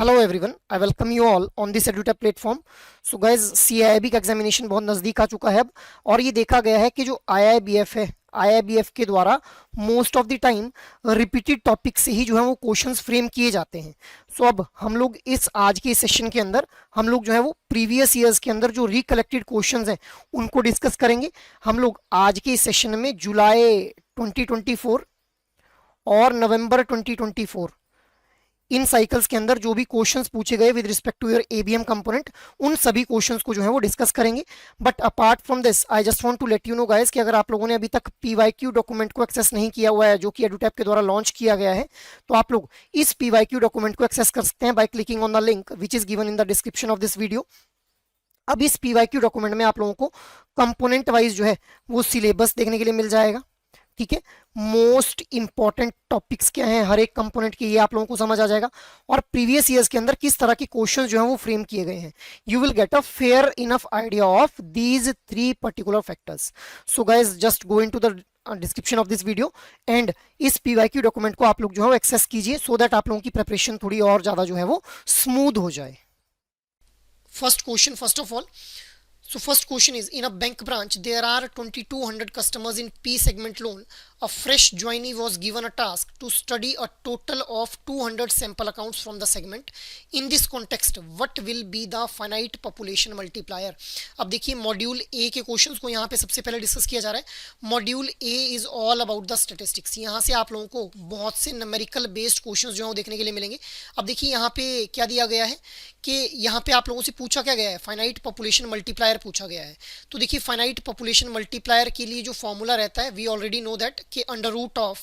Hello everyone, I welcome you all on this edutech platform. So guys, CIB का examination बहुत नज़दीक आ चुका है अब, और ये देखा गया है कि जो आईआईबीएफ है, आईआईबीएफ के द्वारा most of the time repeated topic से ही जो है वो क्वेश्चंस फ्रेम किए जाते हैं। सो अब हम लोग इस आज के सेशन के अंदर हम लोग जो है वो प्रीवियस ईयर्स के अंदर जो रिकलेक्टेड क्वेश्चंस हैं उनको डिस्कस करेंगे। हम लोग आज के इस सेशन में जुलाई 2024 और नवंबर 2024 इन साइकिल्स के अंदर जो भी क्वेश्चंस पूछे गए with respect to your ABM component, उन सभी क्वेश्चंस को जो है वो डिस्कस करेंगे। But apart from this, I just want to let you know guys कि अगर आप लोगों ने अभी तक पीवाईक्यू डॉक्यूमेंट को एक्सेस नहीं किया हुआ है, जो कि एडुटैप के द्वारा लॉन्च किया गया है, तो आप लोग इस पीवाईक्यू डॉक्यूमेंट को एक्सेस कर सकते हैं by clicking on the link which is given in the description of this video. अब इस पीवाईक्यू डॉक्यूमेंट में आप लोगों को कंपोनेंट वाइज जो है वो सिलेबस देखने के लिए मिल जाएगा। ठीक है, मोस्ट इंपॉर्टेंट टॉपिक्स क्या हैं हर एक कंपोनेंट के, ये आप लोगों को समझ आ जाएगा, और प्रीवियस ईयर्स के अंदर किस तरह के क्वेश्चंस जो हैं वो फ्रेम किए गए हैं। You will get a fair enough idea of these three particular factors. So guys, just go into the description of this video and इस पीवाईक्यू डॉक्यूमेंट को आप लोग जो है एक्सेस कीजिए, सो दैट आप लोगों की प्रिपरेशन थोड़ी और ज्यादा जो है वो स्मूथ हो जाए। First question, first of all, so first question is, in a bank branch there are 2200 customers in P segment loan. A fresh joinee was given a task to study a total of 200 sample accounts from the segment. In this context, what will be the finite population multiplier? अब देखिए, module A के questions को यहाँ पे सबसे पहले discuss किया जा रहा है। Module A is all about the statistics. यहाँ से आप लोगों को बहुत से न्यूमेरिकल बेस्ड क्वेश्चंस जो है वो देखने के लिए मिलेंगे। अब देखिए यहाँ पे क्या दिया गया है कि यहाँ पे आप लोगों से पूछा क्या गया है, फाइनाइट पॉपुलेशन मल्टीप्लायर पूछा गया है। तो देखिए, फाइनाइट पॉपुलेशन मल्टीप्लायर के लिए जो फॉर्मूला रहता है, वी ऑलरेडी नो दैट कि under root of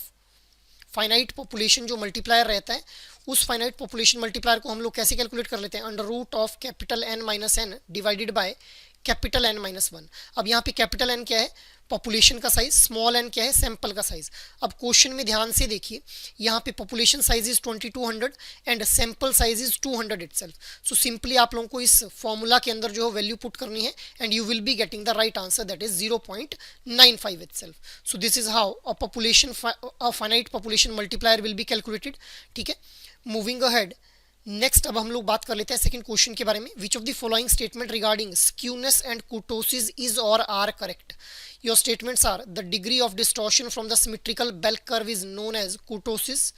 finite population जो मल्टीप्लायर रहता है, उस फाइनाइट पॉपुलेशन मल्टीप्लायर को हम लोग कैसे कैलकुलेट कर लेते हैं, under root of capital N minus N divided by capital N minus one. अब यहाँ पे कैपिटल एन क्या है, पॉपुलेशन का साइज, स्मॉल एन क्या है, सैंपल का साइज। अब क्वेश्चन में ध्यान से देखिए, यहाँ पे population size is 2200 and sample size is 200 itself. So simply आप लोगों को इस फॉर्मूला के अंदर जो वैल्यू पुट करनी है and you will be getting the right answer, that is 0.95 itself. So this is how a population, a finite population multiplier will be calculated. ठीक है, मूविंग अहेड, नेक्स्ट अब हम लोग बात कर लेते हैं सेकंड क्वेश्चन के बारे में। Which of the following statement regarding skewness and kurtosis is और are correct? Your statements are, the degree of distortion from the symmetrical bell curve is known as kurtosis.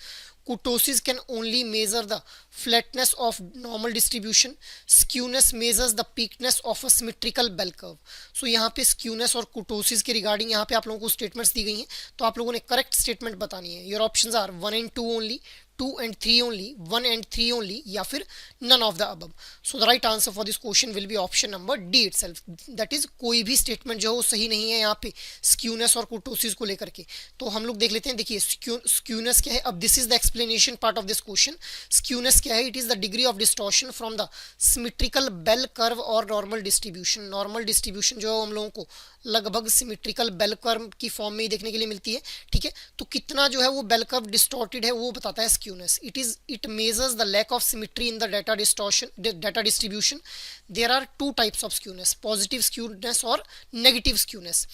Kurtosis can only measure the flatness of normal distribution. Skewness measures the peakness of a symmetrical bell curve. So यहाँ पे skewness और kurtosis के regarding यहाँ पे आप लोगों को statements दी गई हैं, तो आप लोगों ने करेक्ट स्टेटमेंट बतानी है। Your options are 1 and 2 only, 2 and 3 only, 1 and 3 only, या फिर none of the above. So the right answer for this question will be option number D itself. That is, कोई भी स्टेटमेंट जो है वो सही नहीं है यहाँ पे स्क्यूनेस और कुर्टोसिस को लेकर के। तो हम लोग देख लेते हैं। देखिए, स्क्यूनेस क्या है, अब this is the explanation part of this question. Skewness क्या है, it is the degree of distortion from the symmetrical bell curve और नॉर्मल डिस्ट्रीब्यूशन। नॉर्मल डिस्ट्रीब्यूशन जो है हम लोगों को लगभग सिमेट्रिकल बेल कर्व की फॉर्म में ही देखने के लिए मिलती है। ठीक है, तो कितना जो है वो बेल कर्व डिस्टॉर्टेड है वो बताता है skewness. It measures the lack of symmetry in the data distribution. There are two types of skewness, positive skewness और नेगेटिव स्क्यूनेस।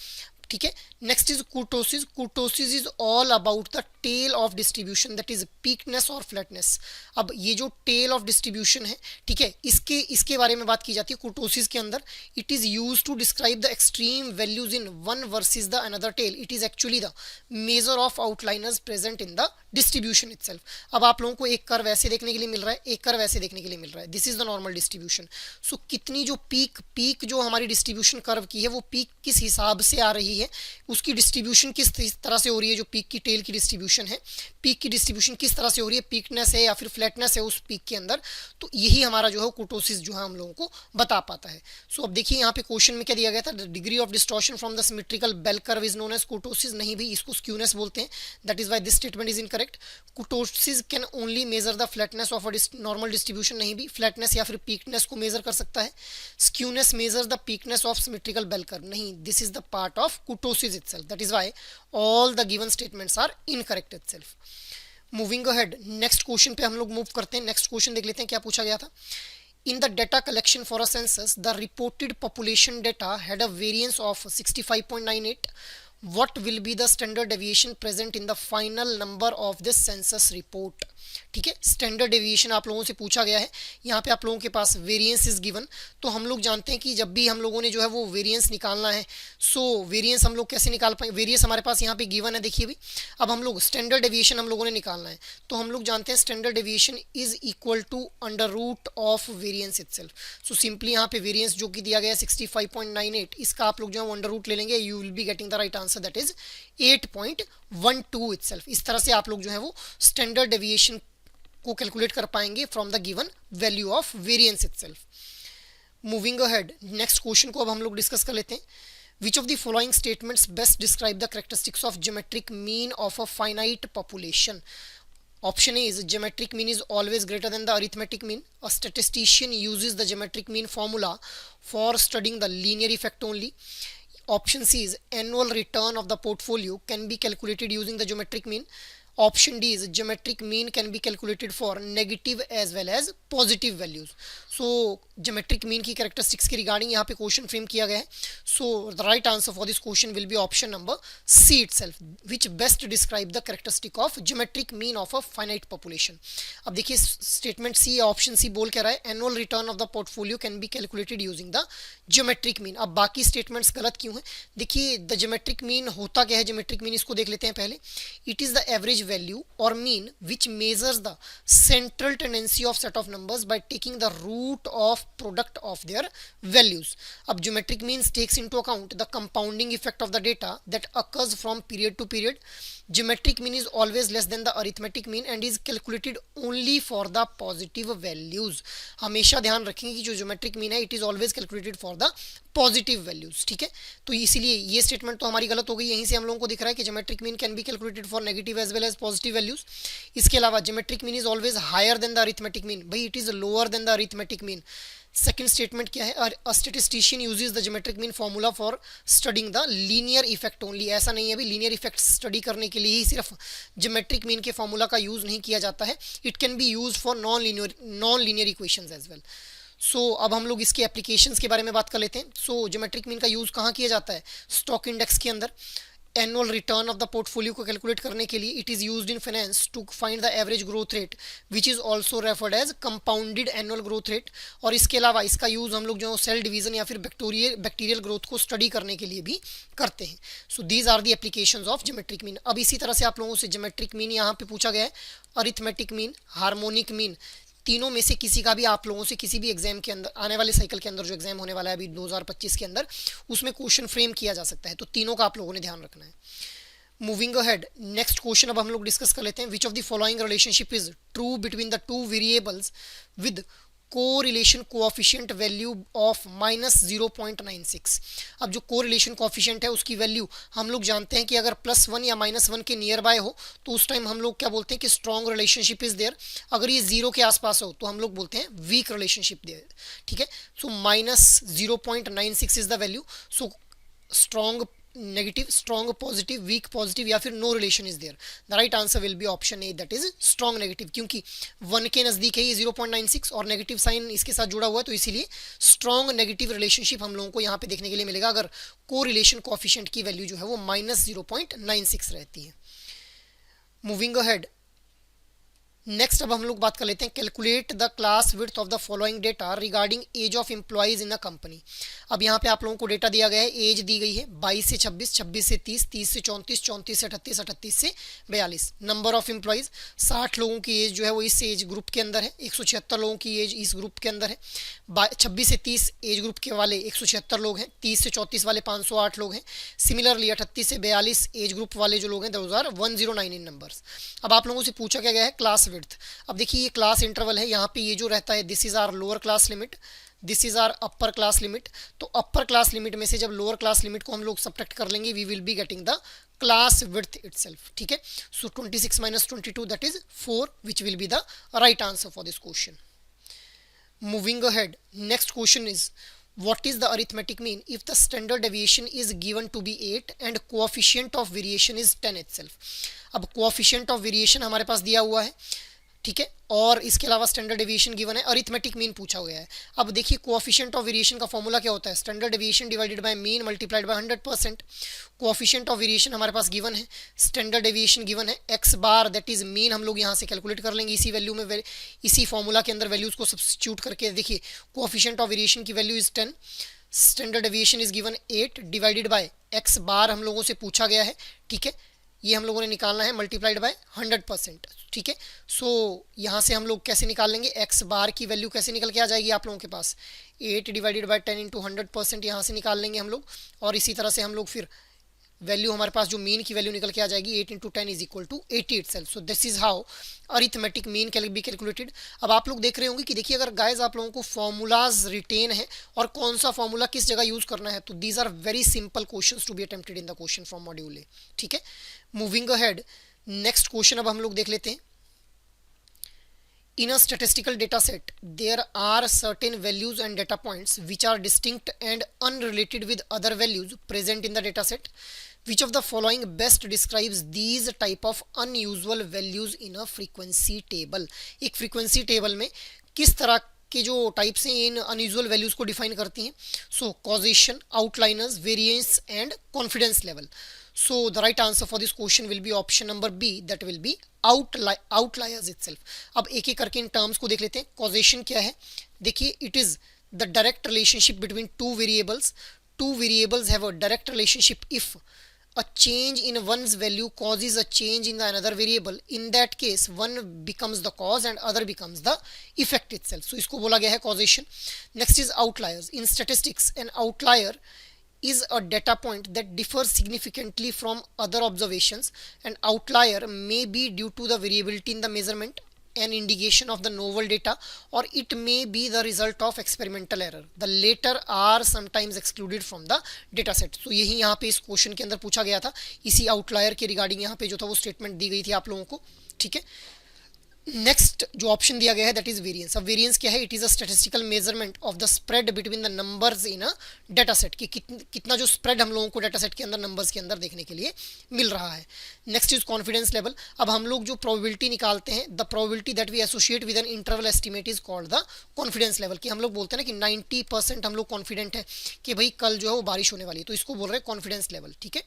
ठीक है, next is kurtosis. Kurtosis is all about the tail of distribution, that is peakness और flatness. अब ये जो tell of distribution है, ठीक है, इसके बारे में बात की जाती है कुर्टोसिस के अंदर। It is use to describe the extreme values in one versus the another tail. It is actually the measure of outliners present in the distribution itself. अब आप लोगों को एक कर्व ऐसे देखने के लिए मिल रहा है, एक कर्व ऐसे देखने के लिए मिल रहा है। This is the normal distribution. So कितनी जो पीक जो हमारी डिस्ट्रीब्यूशन कर्व की है, वो पीक किस हिसाब से आ रही है, उसकी डिस्ट्रीब्यूशन किस तरह से हो रही है, जो पीक की टेल की डिस्ट्रीब्यूशन है, पीक की डिस्ट्रीब्यूशन किस तरह से हो रही है, पीकनेस है या फिर फ्लैटनेस है उस पीक के अंदर, तो यही हमारा जो है कुर्टोसिस जो है हम लोगों को बता पाता है। सो अब देखिए यहाँ पे क्वेश्चन में क्या दिया गया था, degree of distortion from the symmetrical bell curve is known as kurtosis. नहीं भी, इसको स्क्यूनेस बोलते हैं, that is why this statement is incorrect. Kurtosis can only measure the flatness of a normal distribution. नहीं भी, फ्लैटनेस या फिर पीकनेस को मेजर कर सकता है। Skewness measures the peakness of symmetrical bell curve. नहीं, this is the part of kurtosis itself. That is why all the given statements are incorrect itself. Moving ahead, next question पे हम लोग मूव करते हैं। Next question देख लेते हैं क्या पूछा गया था। In the data collection for a census, the reported population data had a variance of 65.98 what will be the standard deviation present in the final number of this census report। ठीक है, standard deviation आप लोगों से पूछा गया है। यहाँ पे आप लोगों के पास वेरिएंस इज गिवन, तो हम लोग जानते हैं कि जब भी हम लोगों ने जो है वो वेरिएंस निकालना है, सो वेरिएंस हम लोग कैसे निकाल पाएंगे, वेरिएंस हमारे पास यहाँ पे गिवन है, देखिए भी। अब हम लोग स्टैंडर्ड डेविएशन हम लोगों ने निकालना है, तो हम लोग जानते हैं standard deviation is equal to under root of variance itself. So simply यहाँ पे वेरिएंस जो कि दिया गया है 65.98, इसका आप लोग जो है अंडर रूट ले लेंगे, you will be getting the right answer, that is 8.12 itself. इस तरह से आप लोग जो है वो स्टैंडर्ड डेविएशन को कैलकुलेट कर पाएंगे from the given value of variance itself. Moving ahead, next question को अब हम लोग डिस्कस कर लेते हैं। विच of the following statements best describe the characteristics of geometric mean of a finite population. Option A is geometric mean is always greater than the arithmetic mean. A statistician uses the geometric mean formula for studying the linear effect only. Option C is annual return of the portfolio can be calculated using the geometric mean. Option D is geometric mean can be calculated for negative as well as positive values. So geometric mean की characteristics के regarding यहाँ पे question frame किया गया है. So the right answer for this question will be option number C itself, which best describe the characteristic of geometric mean of a finite population. अब देखिए statement C या option C बोल क्या रहा है, annual return of the portfolio can be calculated using the geometric mean. अब बाकी statements गलत क्यों हैं? देखिए the geometric mean होता क्या है, geometric mean इसको देख लेते हैं पहले. It is the average value or mean which measures the central tendency of set of numbers by taking the root of product of their values. अब geometric means takes into account the compounding effect of the data that occurs from period to period. Geometric mean is always less than the arithmetic mean and is calculated only for the positive values. हमेशा ध्यान रखेंगे कि जो geometric mean है it is always calculated for the positive values, ठीक है। तो इसीलिए ये स्टेटमेंट तो हमारी गलत हो गई, यहीं से हम लोगों को दिख रहा है कि geometric mean can be calculated for negative as well as positive values. इसके अलावा geometric mean is always higher than the arithmetic mean, भाई it is lower than the arithmetic mean. Second statement क्या है, a statistician uses the geometric mean formula for studying the linear effect only. ऐसा नहीं है अभी linear effect study करने के लिए ही सिर्फ ज्योमेट्रिक मीन के फॉर्मूला का यूज नहीं किया जाता है, it can be use for non linear equations as well. So अब हम लोग इसके एप्लीकेशंस के बारे में बात कर लेते हैं। सो ज्योमेट्रिक मीन का यूज़ कहाँ किया जाता है, स्टॉक इंडेक्स के अंदर। Annual return of the portfolio को कैलकुलेट करने के लिए it is used in finance to find the average growth rate which is also referred as compounded annual growth rate. और इसके अलावा इसका यूज़ हम लोग जो सेल डिवीजन या फिर बैक्टीरियल ग्रोथ को स्टडी करने के लिए भी करते हैं। So these are the applications of geometric mean. अब इसी तरह से आप लोगों से ज्योमेट्रिक मीन यहाँ पे पूछा गया है, अरिथमेटिक मीन, हार्मोनिक मीन, तीनों में से किसी का भी आप लोगों से किसी भी एग्जाम के अंदर आने वाले साइकिल के अंदर जो एग्जाम होने वाला है अभी 2025 के अंदर, उसमें क्वेश्चन फ्रेम किया जा सकता है, तो तीनों का आप लोगों ने ध्यान रखना है। मूविंग अहेड, नेक्स्ट क्वेश्चन अब हम लोग डिस्कस कर लेते हैं। विच of the following relationship is true between the two variables with correlation coefficient value of -0.96। अब जो कोरिलेशन कोएफिशिएंट है उसकी वैल्यू हम लोग जानते हैं कि अगर +1 या -1 के नियर बाय हो तो उस टाइम हम लोग क्या बोलते हैं कि स्ट्रॉन्ग रिलेशनशिप इज देयर। अगर ये 0 के आसपास हो तो हम लोग बोलते हैं वीक रिलेशनशिप देयर, ठीक है। So -0.96 is the value. So strong negative, strong positive, weak positive या फिर no relation is there. The right answer will be option A, that is strong negative, क्योंकि 1 के नजदीक है ये 0.96 और नेगेटिव साइन इसके साथ जुड़ा हुआ है, तो इसीलिए स्ट्रॉन्ग नेगेटिव रिलेशनशिप हम लोगों को यहाँ पे देखने के लिए मिलेगा अगर को रिलेशन कोएफिशिएंट की वैल्यू जो है वो -0.96 रहती है। मूविंग अहेड, नेक्स्ट अब हम लोग बात कर लेते हैं calculate the class width of the following data regarding age of employees in a company. अब यहाँ पे आप लोगों को डेटा दिया गया है, एज दी गई है 22 से 26, 26 से 30, 30 से 34, 34 से 38, 38 से 42। नंबर ऑफ एम्प्लॉइज 60 लोगों की एज जो है वो इस एज ग्रुप के अंदर है, 176 लोगों की एज इस ग्रुप के अंदर है। 26 से 30 एज ग्रुप के वाले 176 लोग हैं, 30 से 34 वाले 508 लोग हैं। सिमिलरली 38 से 42 एज ग्रुप वाले जो लोग हैं 1009 इन नंबर्स। अब आप लोगों से पूछा क्या गया है क्लास विड्थ। अब देखिए ये क्लास इंटरवल है, यहाँ पे ये जो रहता है this is our lower class limit, this is our upper class limit. तो अपर क्लास लिमिट में से जब लोअर क्लास लिमिट को हम लोग सब्ट्रैक्ट कर लेंगे we will be getting the class width itself, ठीक है। So 26 - 22 that is 4 which will be the right answer for this question. Moving ahead, next question is what is the arithmetic mean if the standard deviation is given to be 8 and coefficient of variation is 10 itself। अब coefficient of variation हमारे पास दिया हुआ है, ठीक है। और इसके अलावा स्टैंडर्ड डेविएशन गिवन है, अरिथमेटिक मीन पूछा गया है। अब देखिए कोएफिशिएंट ऑफ वेरिएशन का फॉर्मूला क्या होता है, standard deviation divided by mean multiplied by 100%। Coefficient of variation हमारे पास गिवन है, स्टैंडर्ड डेविएशन गिवन है, x bar that is mean हम लोग यहाँ से कैलकुलेट कर लेंगे इसी वैल्यू में, इसी फॉर्मूला के अंदर वैल्यूज को सब्स्टिट्यूट करके। देखिए कोएफिशिएंट ऑफ वेरिएशन की value is 10, standard deviation is given 8 divided by X bar हम लोगों से पूछा गया है, ठीक है। ये हम लोगों ने निकालना है मल्टीप्लाइड बाय 100%, ठीक है। सो यहाँ से हम लोग कैसे निकाल लेंगे, एक्स बार की वैल्यू कैसे निकल के आ जाएगी आप लोगों के पास, 8 डिवाइडेड बाय 10 इंटू 100% यहाँ से निकाल लेंगे हम लोग। और इसी तरह से हम लोग फिर वैल्यू हमारे पास जो मीन की वैल्यू निकल के आ जाएगी 8 into 10 is equal to 80 itself. So this is how arithmetic mean can be calculated. अब आप लोग देख रहे होंगे कि देखिए अगर गाइस आप लोगों को फॉर्मूलाज रिटेन है और कौन सा फॉर्मूला किस जगह यूज करना है, तो these are very simple questions to be attempted in the question from module A, ठीक है। मूविंग अहेड, नेक्स्ट क्वेश्चन अब हम लोग देख लेते हैं। In a statistical data set, there are certain values and data points which are distinct and unrelated with other values present in the data set. Which of the following best describes these type of unusual values in a frequency table? एक frequency table में किस तरह के जो types हैं इन unusual values को define करती हैं। So causation, outliners, variance and confidence level. So the right answer for this question will be option number B, that will be outliers itself. अब एक एक करके इन टर्म्स को देख लेते हैं। कॉजेशन क्या है, देखिए it is the direct relationship between two variables. Two variables have a direct relationship if a change in one's value causes a change in the another variable. In that case one becomes the cause and other becomes the effect itself. So इसको बोला गया है causation. Next is outliers. In statistics an outlier is a data point that differs significantly from other observations. An outlier may be due to the variability in the measurement, an indication of the novel data, or it may be the result of experimental error. The latter are sometimes excluded from the data set. So यही यहाँ पे इस question के अंदर पूछा गया था, इसी आउटलायर के रिगार्डिंग यहाँ पे जो था वो स्टेटमेंट दी गई थी आप लोगों को, ठीक है। नेक्स्ट जो ऑप्शन दिया गया है दैट इज वेरिएंस। अब वेरिएंस क्या है, it is a statistical measurement of the spread between the numbers in a data set, कि कितना जो स्प्रेड हम लोगों को डाटा सेट के अंदर नंबर्स के अंदर देखने के लिए मिल रहा है। Next is confidence level. अब हम लोग जो प्रोबेबिलिटी निकालते हैं, the probability that we associate with an interval estimate is called the confidence level, कि हम लोग बोलते हैं ना कि 90% हम लोग कॉन्फिडेंट है कि भाई कल जो है वो बारिश होने वाली है, तो इसको बोल रहे हैं कॉन्फिडेंस लेवल, ठीक है।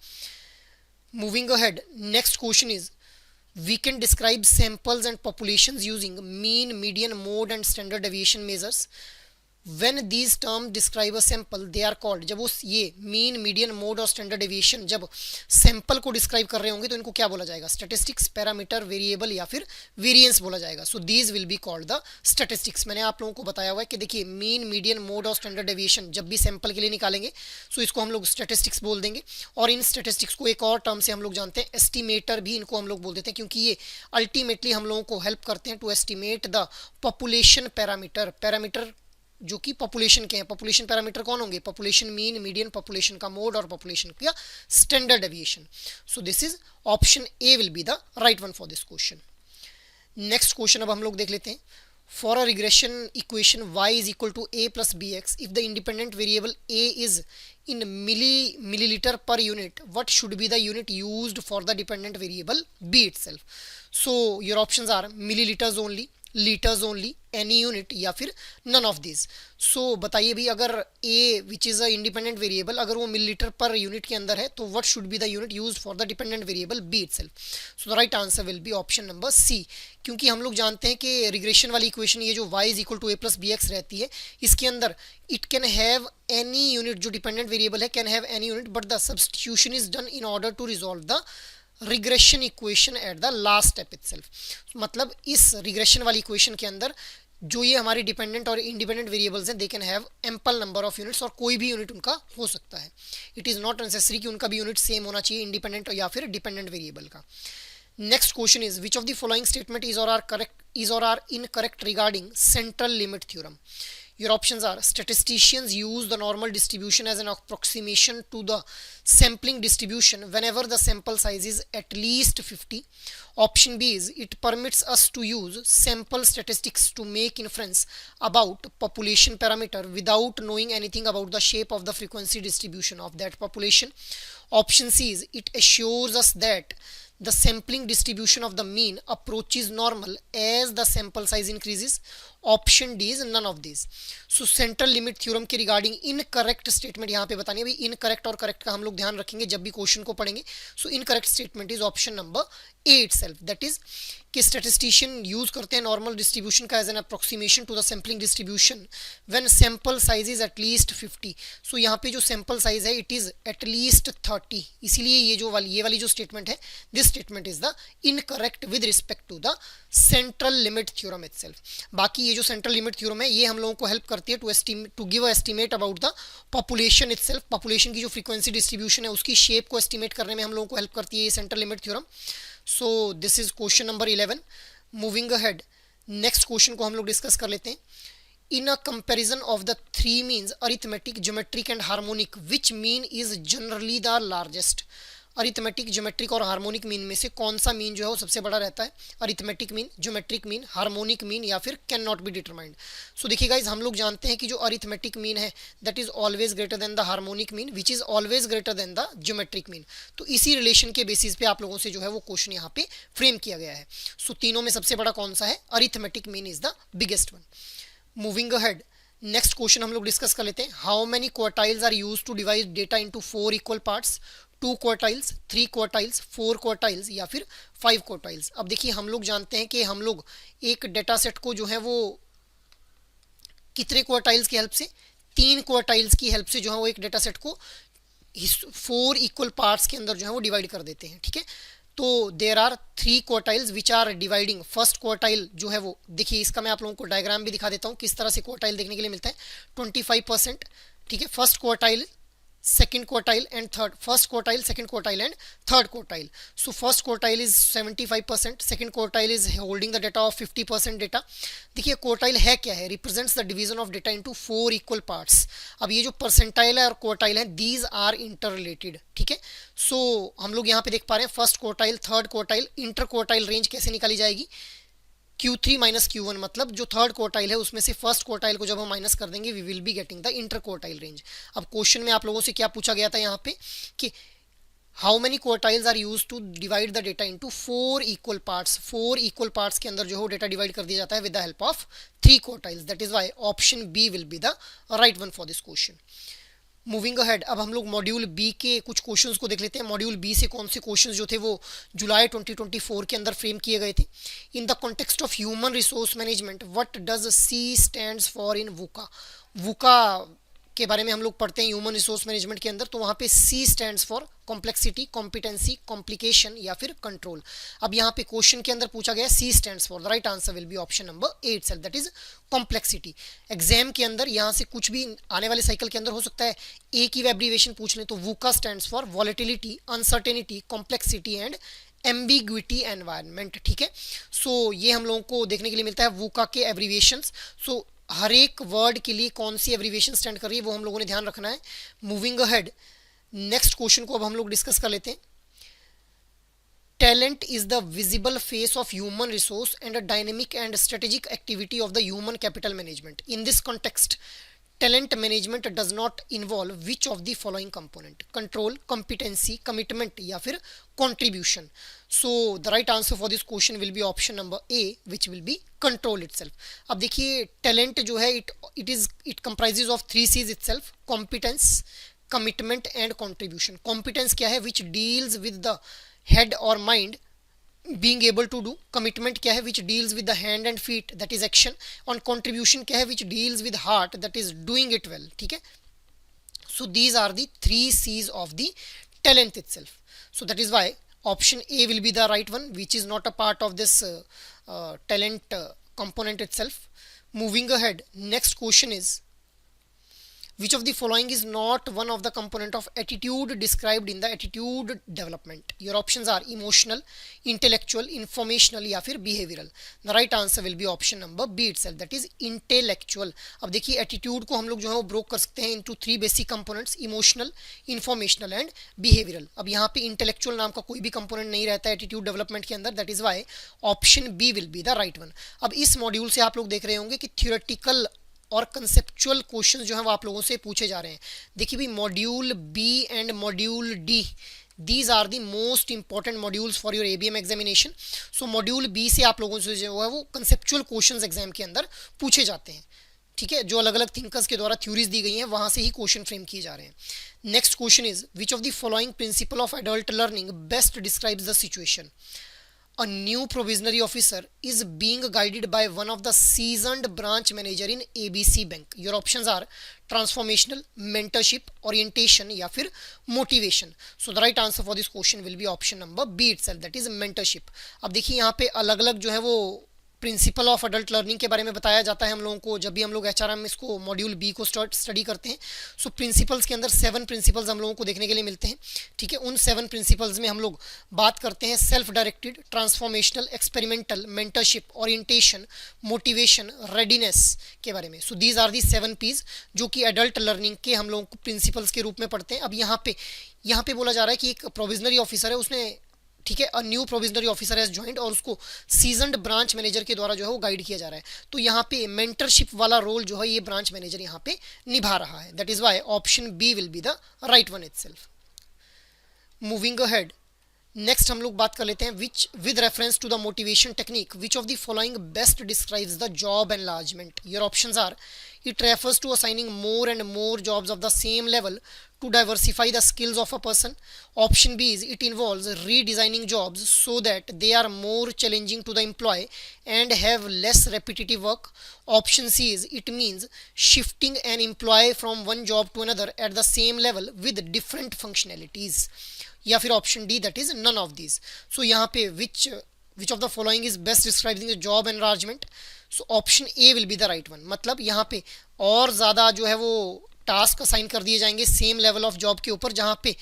Moving ahead, next question is we can describe samples and populations using mean, median, mode and standard deviation measures. When these terms describe a sample they are called, जब वो ये मीन, मीडियन, मोड और standard deviation जब sample को describe कर रहे होंगे तो इनको क्या बोला जाएगा, स्टैटिस्टिक्स, पैरामीटर, वेरिएबल या फिर वेरिएंस बोला जाएगा। So these will be called the statistics. मैंने आप लोगों को बताया हुआ है कि देखिए मीन, मीडियन, मोड और स्टैंडर्ड डेविएशन जब भी सैंपल के लिए निकालेंगे सो इसको हम लोग स्टैटिस्टिक्स बोल देंगे। और इन स्टैटिस्टिक्स को एक और टर्म से हम लोग जानते हैं, एस्टिमेटर भी इनको हम लोग बोल देते हैं, क्योंकि ये अल्टीमेटली हम लोगों को हेल्प करते हैं to estimate the population parameter. Parameter जो कि पॉपुलेशन के हैं, पॉपुलेशन पैरामीटर कौन होंगे, पॉपुलेशन मीन, मीडियन, पॉपुलेशन का मोड और पॉपुलेशन का standard deviation. So this is option A will be the right one for this question. Next question अब हम लोग देख लेते हैं। For a regression equation y is equal to a plus b x, if the independent variable a is in milliliter per unit, what should be the unit used for the dependent variable b itself? So your options are milliliters only, litres only, any unit या फिर none of this. सो बताइए भी अगर a which is a independent variable अगर वो millilitre पर unit के अंदर है तो what should be the unit use for the dependent variable b itself. So the right answer will be option number C, क्योंकि हम लोग जानते हैं कि रिग्रेशन वाली इक्वेशन ये जो y is equal to a plus b x रहती है, इसके अंदर it can have any unit, जो डिपेंडेंट वेरिएबल है can have any unit, but the substitution is done in order to resolve the regression equation at the last step itself. मतलब इस regression वाली equation के अंदर जो ये हमारी डिपेंडेंट और इंडिपेंडेंट वेरिएबल्स हैं they can have ample number of units, और कोई भी यूनिट उनका हो सकता है। इट इज़ नॉट नेसेसरी कि उनका भी यूनिट सेम होना चाहिए इंडिपेंडेंट या फिर डिपेंडेंट वेरिएबल का। Next question is which of the following statement is और are incorrect regarding central limit theorem. Your options are statisticians use the normal distribution as an approximation to the sampling distribution whenever the sample size is at least 50. Option B is it permits us to use sample statistics to make inference about population parameter without knowing anything about the shape of the frequency distribution of that population. Option C is it assures us that the sampling distribution of the mean approaches normal as the sample size increases. Option D is none of this. So central limit theorem के regarding incorrect statement यहाँ पे बतानी है. भाई incorrect और correct का हम लोग ध्यान रखेंगे जब भी क्वेश्चन को पढ़ेंगे. So incorrect statement is option number A itself, that is कि स्टैटिस्टिशियन यूज करते हैं नॉर्मल डिस्ट्रीब्यूशन का as an approximation to the sampling distribution when sample size is at least 50. So यहाँ पे जो सैंपल साइज है इट इज एटलीस्ट 30. इसीलिए ये वाली जो स्टेटमेंट है, this statement is the incorrect with respect to the central limit theorem itself. बाकी ये जो सेंट्रल लिमिट थ्योरम है ये हम लोगों को हेल्प करती है to give a estimate about the population itself. Population की जो फ्रीक्वेंसी डिस्ट्रीब्यूशन है उसकी शेप को एस्टिमेट करने में हम लोगों को हेल्प करती है ये central limit theorem. So this is question number 11. Moving ahead, next question को हम लोग डिस्कस कर लेते हैं. In a comparison of the three means arithmetic, geometric and harmonic, which mean is generally the largest. Arithmetic, geometric और harmonic mean में से कौन सा मीन जो है वो सबसे बड़ा रहता है? Arithmetic mean, geometric mean, harmonic mean या फिर कैन नॉट बी डिटरमाइंड. सो देखिए गाइज, हम लोग जानते हैं कि जो अरिथमेटिक मीन है that is always greater than the harmonic mean which is always greater than the geometric mean. तो इसी रिलेशन के बेसिस पे आप लोगों से जो है वो क्वेश्चन यहाँ पे फ्रेम किया गया है. सो तीनों में सबसे बड़ा कौन सा है? Arithmetic mean is the biggest one. Moving ahead, next question हम लोग डिस्कस कर लेते हैं. How many quartiles are used to divide data into 4 equal parts? 2 quartiles, 3 quartiles, 4 quartiles या फिर 5 क्वार्टाइल्स. अब देखिए हम लोग जानते हैं कि हम लोग एक डेटा सेट को जो है वो कितने क्वार्टाइल्स की हेल्प से? 3 क्वार्टाइल्स की हेल्प से जो है वो एक डेटा सेट को 4 इक्वल पार्ट्स के अंदर जो है वो डिवाइड कर देते हैं. ठीक है, तो there are 3 quartiles which are dividing. First quartile जो है वो देखिए, इसका मैं आप लोगों को डायग्राम भी दिखा देता हूँ किस तरह से क्वार्टाइल देखने के लिए मिलता है. 25%. ठीक है, first quartile, second quartile and third, first quartile, second quartile and third quartile. So first quartile is 75%, second quartile is holding the data of 50% data. देखिए quartile है क्या है? represents the division of data into 4 equal parts. अब ये जो percentile है और quartile है, these are interrelated. ठीक है, so हम लोग यहाँ पे देख पा रहे हैं first quartile, third quartile, inter quartile range कैसे निकाली जाएगी? Q3 माइनस Q1, मतलब जो थर्ड क्वार्टाइल है उसमें से फर्स्ट क्वार्टाइल को जब हम माइनस कर देंगे we will be getting the inter quartile range. अब क्वेश्चन में आप लोगों से क्या पूछा गया था यहाँ पे कि how many quartiles are use to divide the data into 4 equal parts. 4 equal parts के अंदर जो है डेटा डिवाइड कर दिया जाता है with the help of 3 quartiles. That is why option B will be the right one for this question. Moving ahead, अब हम लोग मॉड्यूल बी के कुछ क्वेश्चंस को देख लेते हैं. मॉड्यूल बी से कौन से क्वेश्चंस जो थे वो जुलाई 2024 के अंदर फ्रेम किए गए थे. In the context of human resource management, what does C stands for in VUCA? VUCA के बारे में हम लोग पढ़ते हैं ह्यूमन रिसोर्स मैनेजमेंट के अंदर, तो वहाँ पे C stands for complexity, competency, complication या फिर कंट्रोल. अब यहाँ पे क्वेश्चन के अंदर पूछा गया C stands for, the right answer will be option number 8 self, that is complexity. Exam के अंदर यहाँ से कुछ भी आने वाले साइकिल के अंदर हो सकता है, एक ही एब्रीविएशन पूछ लें, तो VUCA stands for volatility, uncertainty, complexity and ambiguity environment. ठीक है, सो ये हम लोगों को देखने के लिए मिलता है वुका के एब्रीविएशंस. सो हर एक वर्ड के लिए कौन सी एब्रीविएशन स्टैंड कर रही है वो हम लोगों ने ध्यान रखना है. मूविंग अहेड, नेक्स्ट क्वेश्चन को अब हम लोग डिस्कस कर लेते हैं. Talent is the visible face of human resource and a dynamic and strategic activity of the human capital management. In this context talent management does not involve which of the following component? Control, competency, commitment या फिर contribution. So the right answer for this question will be option number A, which will be control itself. अब देखिए talent जो है it comprises of 3 C's itself: competence, commitment and contribution. Competence क्या है? Which deals with the head or mind being able to do. Commitment क्या है? which deals with the hand and feet, that is action. on contribution क्या है? which deals with heart, that is doing it well. ठीक है, so these are the 3 C's of the talent itself. So that is why option A will be the right one, which is not a part of this talent component itself. Moving ahead, next question is, which of the following is not one of the component of attitude described in the attitude development? Your options are emotional, intellectual, informational या फिर behavioral. The right answer will be option number B itself, that is intellectual. अब देखिए attitude को हम लोग जो है वो ब्रोक कर सकते हैं into 3 basic components: emotional, informational and behavioral. अब यहाँ पे intellectual नाम का कोई भी component नहीं रहता है attitude development के अंदर, that is why option B will be the right one. अब इस मॉड्यूल से आप लोग देख रहे होंगे कि theoretical और कंसेप्चुअल क्वेश्चंस जो हैं वो आप लोगों से पूछे जा रहे हैं. देखिए भी module B and module D these are the most important modules for your ABM examination. So module B से आप लोगों से जो है वो कंसेप्चुअल क्वेश्चंस एग्जाम के अंदर पूछे जाते हैं. ठीक है, जो अलग अलग थिंकर्स के द्वारा थ्योरीज दी गई हैं वहां से ही क्वेश्चन फ्रेम किए जा रहे हैं. Next question is which of the following principle of adult learning best describes the situation. A new provisionary officer is being guided by one of the seasoned branch manager in ABC Bank. Your options are transformational, mentorship, orientation या फिर motivation. So the right answer for this question will be option number B itself, that is mentorship. अब देखिए यहाँ पे अलग अलग जो है वो प्रिंसिपल ऑफ अडल्ट लर्निंग के बारे में बताया जाता है हम लोगों को जब भी हम लोग एचआरएम इसको मॉड्यूल बी को स्टडी करते हैं. सो प्रिंसिपल्स के अंदर 7 प्रिंसिपल्स हम लोगों को देखने के लिए मिलते हैं. ठीक है, उन 7 प्रिंसिपल्स में हम लोग बात करते हैं self directed, transformational, experimental, mentorship, orientation, motivation, readiness के बारे में. सो दीज आर दी 7 पीज जो कि एडल्ट लर्निंग के हम लोगों को प्रिंसिपल्स के रूप में पढ़ते हैं. अब यहाँ पे बोला जा रहा है कि एक प्रोविजनरी ऑफिसर है, उसने ठीक है a new provisionary officer has joined और उसको सीजनड ब्रांच मैनेजर के द्वारा जो है वो गाइड किया जा रहा है. तो यहाँ पे मेंटरशिप वाला रोल जो है ये ब्रांच मैनेजर यहाँ पे निभा रहा है. That is why option B will be the right one itself. Moving ahead, next हम लोग बात कर लेते हैं which with reference to the motivation technique which of the following best describes the job enlargement. Your options are it refers to assigning more and more jobs of the same level to diversify the skills of a person. Option B is it involves redesigning jobs so that they are more challenging to the employee and have less repetitive work. Option C is it means shifting an employee from one job to another at the same level with different functionalities. या फिर option D that is none of these. So यहाँ पे which of the following is best describing the job enlargement. So option A will be the right one. मतलब यहाँ पे और ज़्यादा जो है वो टास्क असाइन कर दिए जाएंगे सेम लेवल ऑफ जॉब के ऊपर जहाँ पे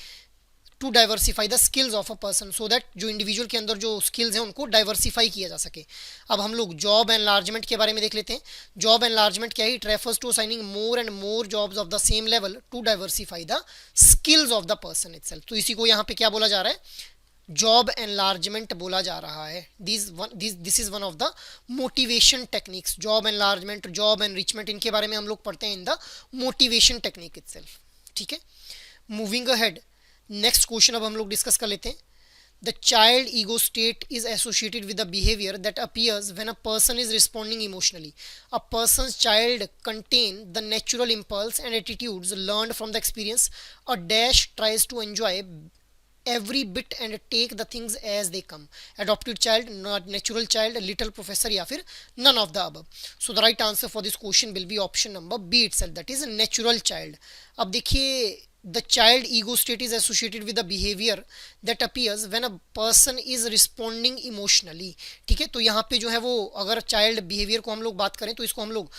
to diversify the skills of a person so that जो इंडिविजुअल के अंदर जो स्किल्स हैं उनको डाइवर्सिफाई किया जा सके. अब हम लोग जॉब एनलार्जमेंट के बारे में देख लेते हैं. जॉब एनलार्जमेंट क्या है? It refers to assigning more and more jobs of the same level to diversify the skills of the person itself. तो इसी को यहाँ पे क्या बोला जा रहा है? जॉब एनलार्जमेंट बोला जा रहा है. This is one of the motivation techniques. Job enlargement, job enrichment, इनके बारे में हम लोग पढ़ते हैं in the motivation technique itself. ठीक है, मूविंग अहेड, नेक्स्ट क्वेश्चन अब हम लोग डिस्कस कर लेते हैं. The child ego state is associated with the behaviour that appears when a person is responding emotionally. A person's child contain the natural impulse and attitudes learned from the experience. A dash tries to enjoy every bit and take the things as they come. Adopted child, not natural child, little professor या फिर none of the above. So the right answer for this question will be option number B itself, that is a natural child. अब देखिए the child ego state is associated with the behavior that appears when a person is responding emotionally. ठीक है, तो यहाँ पे जो है वो अगर child behavior को हम लोग बात करें तो इसको हम लोग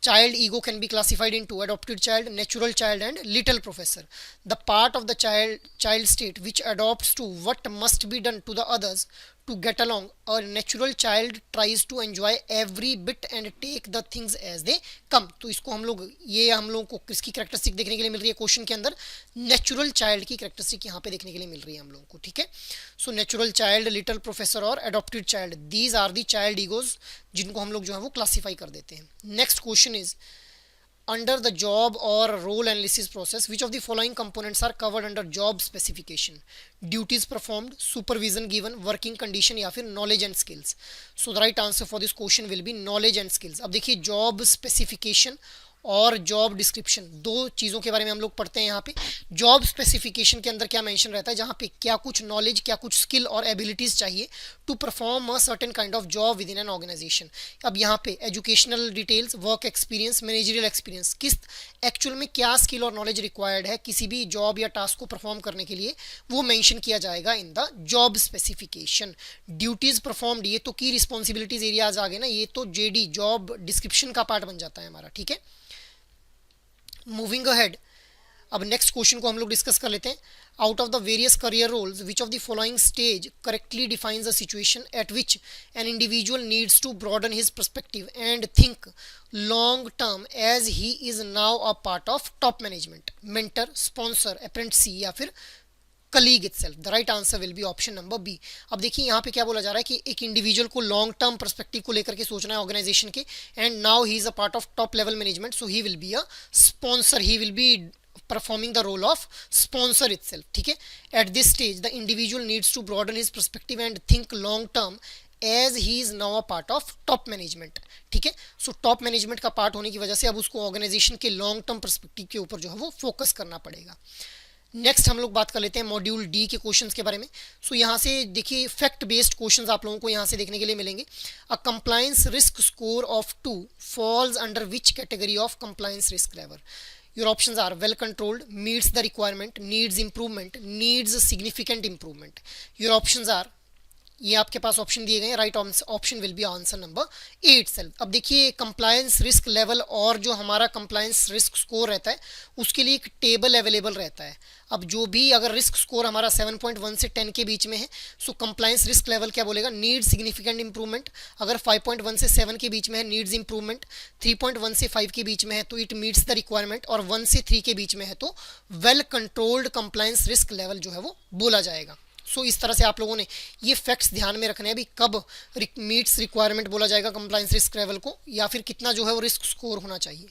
child ego can be classified into adopted child, natural child and little professor. The part of the child state which adopts to what must be done to the others to get along. A natural child tries to enjoy every bit and take the things as they come. तो इसको हम लोग को किसकी characteristic देखने के लिए मिल रही है क्वेश्चन के अंदर? नेचुरल चाइल्ड की कैरेक्टरिस्टिक यहाँ पे देखने के लिए मिल रही है हम लोगों को. ठीक है, so natural child, little professor और adopted child, these are the child egos जिनको हम लोग जो है वो क्लासीफाई कर देते हैं. Next question is under the job or role analysis process which of the following components are covered under job specification? Duties performed, supervision given, working condition या फिर knowledge and skills. So the right answer for this question will be knowledge and skills. अब देखिए job specification और job description, दो चीज़ों के बारे में हम लोग पढ़ते हैं यहाँ पे. जॉब स्पेसिफिकेशन के अंदर क्या मेंशन रहता है? जहाँ पे क्या कुछ नॉलेज, क्या कुछ स्किल और एबिलिटीज़ चाहिए to perform a certain kind of job within an organisation. अब यहाँ पे educational details, work experience, managerial experience, किस एक्चुअल में क्या स्किल और नॉलेज रिक्वायर्ड है किसी भी जॉब या टास्क को परफॉर्म करने के लिए, वो मेंशन किया जाएगा इन the job specification. Duties performed, ये तो की रिस्पॉन्सिबिलिटीज एरियाज आ गए ना, ये तो जेडी जॉब डिस्क्रिप्शन का पार्ट बन जाता है हमारा. ठीक है, मूविंग अहेड, अब नेक्स्ट क्वेश्चन को हम लोग डिस्कस कर लेते हैं. Out of the various career roles which of the following stage correctly defines the situation at which an individual needs to broaden his perspective and think long term as he is now a part of top management, mentor, sponsor, apprentice या फिर colleague itself. The right answer will be option number B. अब देखिए यहाँ पे क्या बोला जा रहा है कि एक इंडिविजुअल को लॉन्ग टर्म पर्सपेक्टिव को लेकर के सोचना है ऑर्गेनाइजेशन के, and now he is a part of top level management, so he will be a sponsor, he will be performing the role of sponsor itself. ठीक है, at this stage the individual needs to broaden his perspective and think long term as he is now a part of top management. ठीक है, so top management का part होने की वजह से अब उसको ऑर्गेनाइजेशन के लॉन्ग टर्म परस्पेक्टिव के ऊपर जो है वो फोकस करना पड़ेगा. नेक्स्ट हम लोग बात कर लेते हैं मॉड्यूल डी के क्वेश्चंस के बारे में. सो यहाँ से देखिए फैक्ट बेस्ड क्वेश्चंस आप लोगों को यहाँ से देखने के लिए मिलेंगे. A compliance risk score of 2 falls under which category of compliance risk level. Your options are well controlled, meets the requirement, needs improvement, needs significant improvement. Your options are, ये आपके पास ऑप्शन दिए गए हैं. Right option will be answer number A itself. अब देखिए compliance risk level और जो हमारा कंप्लायंस रिस्क स्कोर रहता है उसके लिए एक टेबल अवेलेबल रहता है. अब जो भी अगर रिस्क स्कोर हमारा 7.1 से 10 के बीच में है सो कंप्लायंस रिस्क लेवल क्या बोलेगा, नीड सिग्निफिकेंट इंप्रूवमेंट. अगर 5.1 से 7 के बीच में है नीड्स इंप्रूवमेंट. 3.1 से 5 के बीच में है तो इट मीट्स द रिक्वायरमेंट. और 1 से 3 के बीच में है तो well controlled compliance risk level जो है वो बोला जाएगा. सो इस तरह से आप लोगों ने ये फैक्ट्स ध्यान में रखने हैं. अभी कब मीट्स रिक्वायरमेंट बोला जाएगा कंप्लायंस रिस्क लेवल को, या फिर कितना जो है वो रिस्क स्कोर होना चाहिए.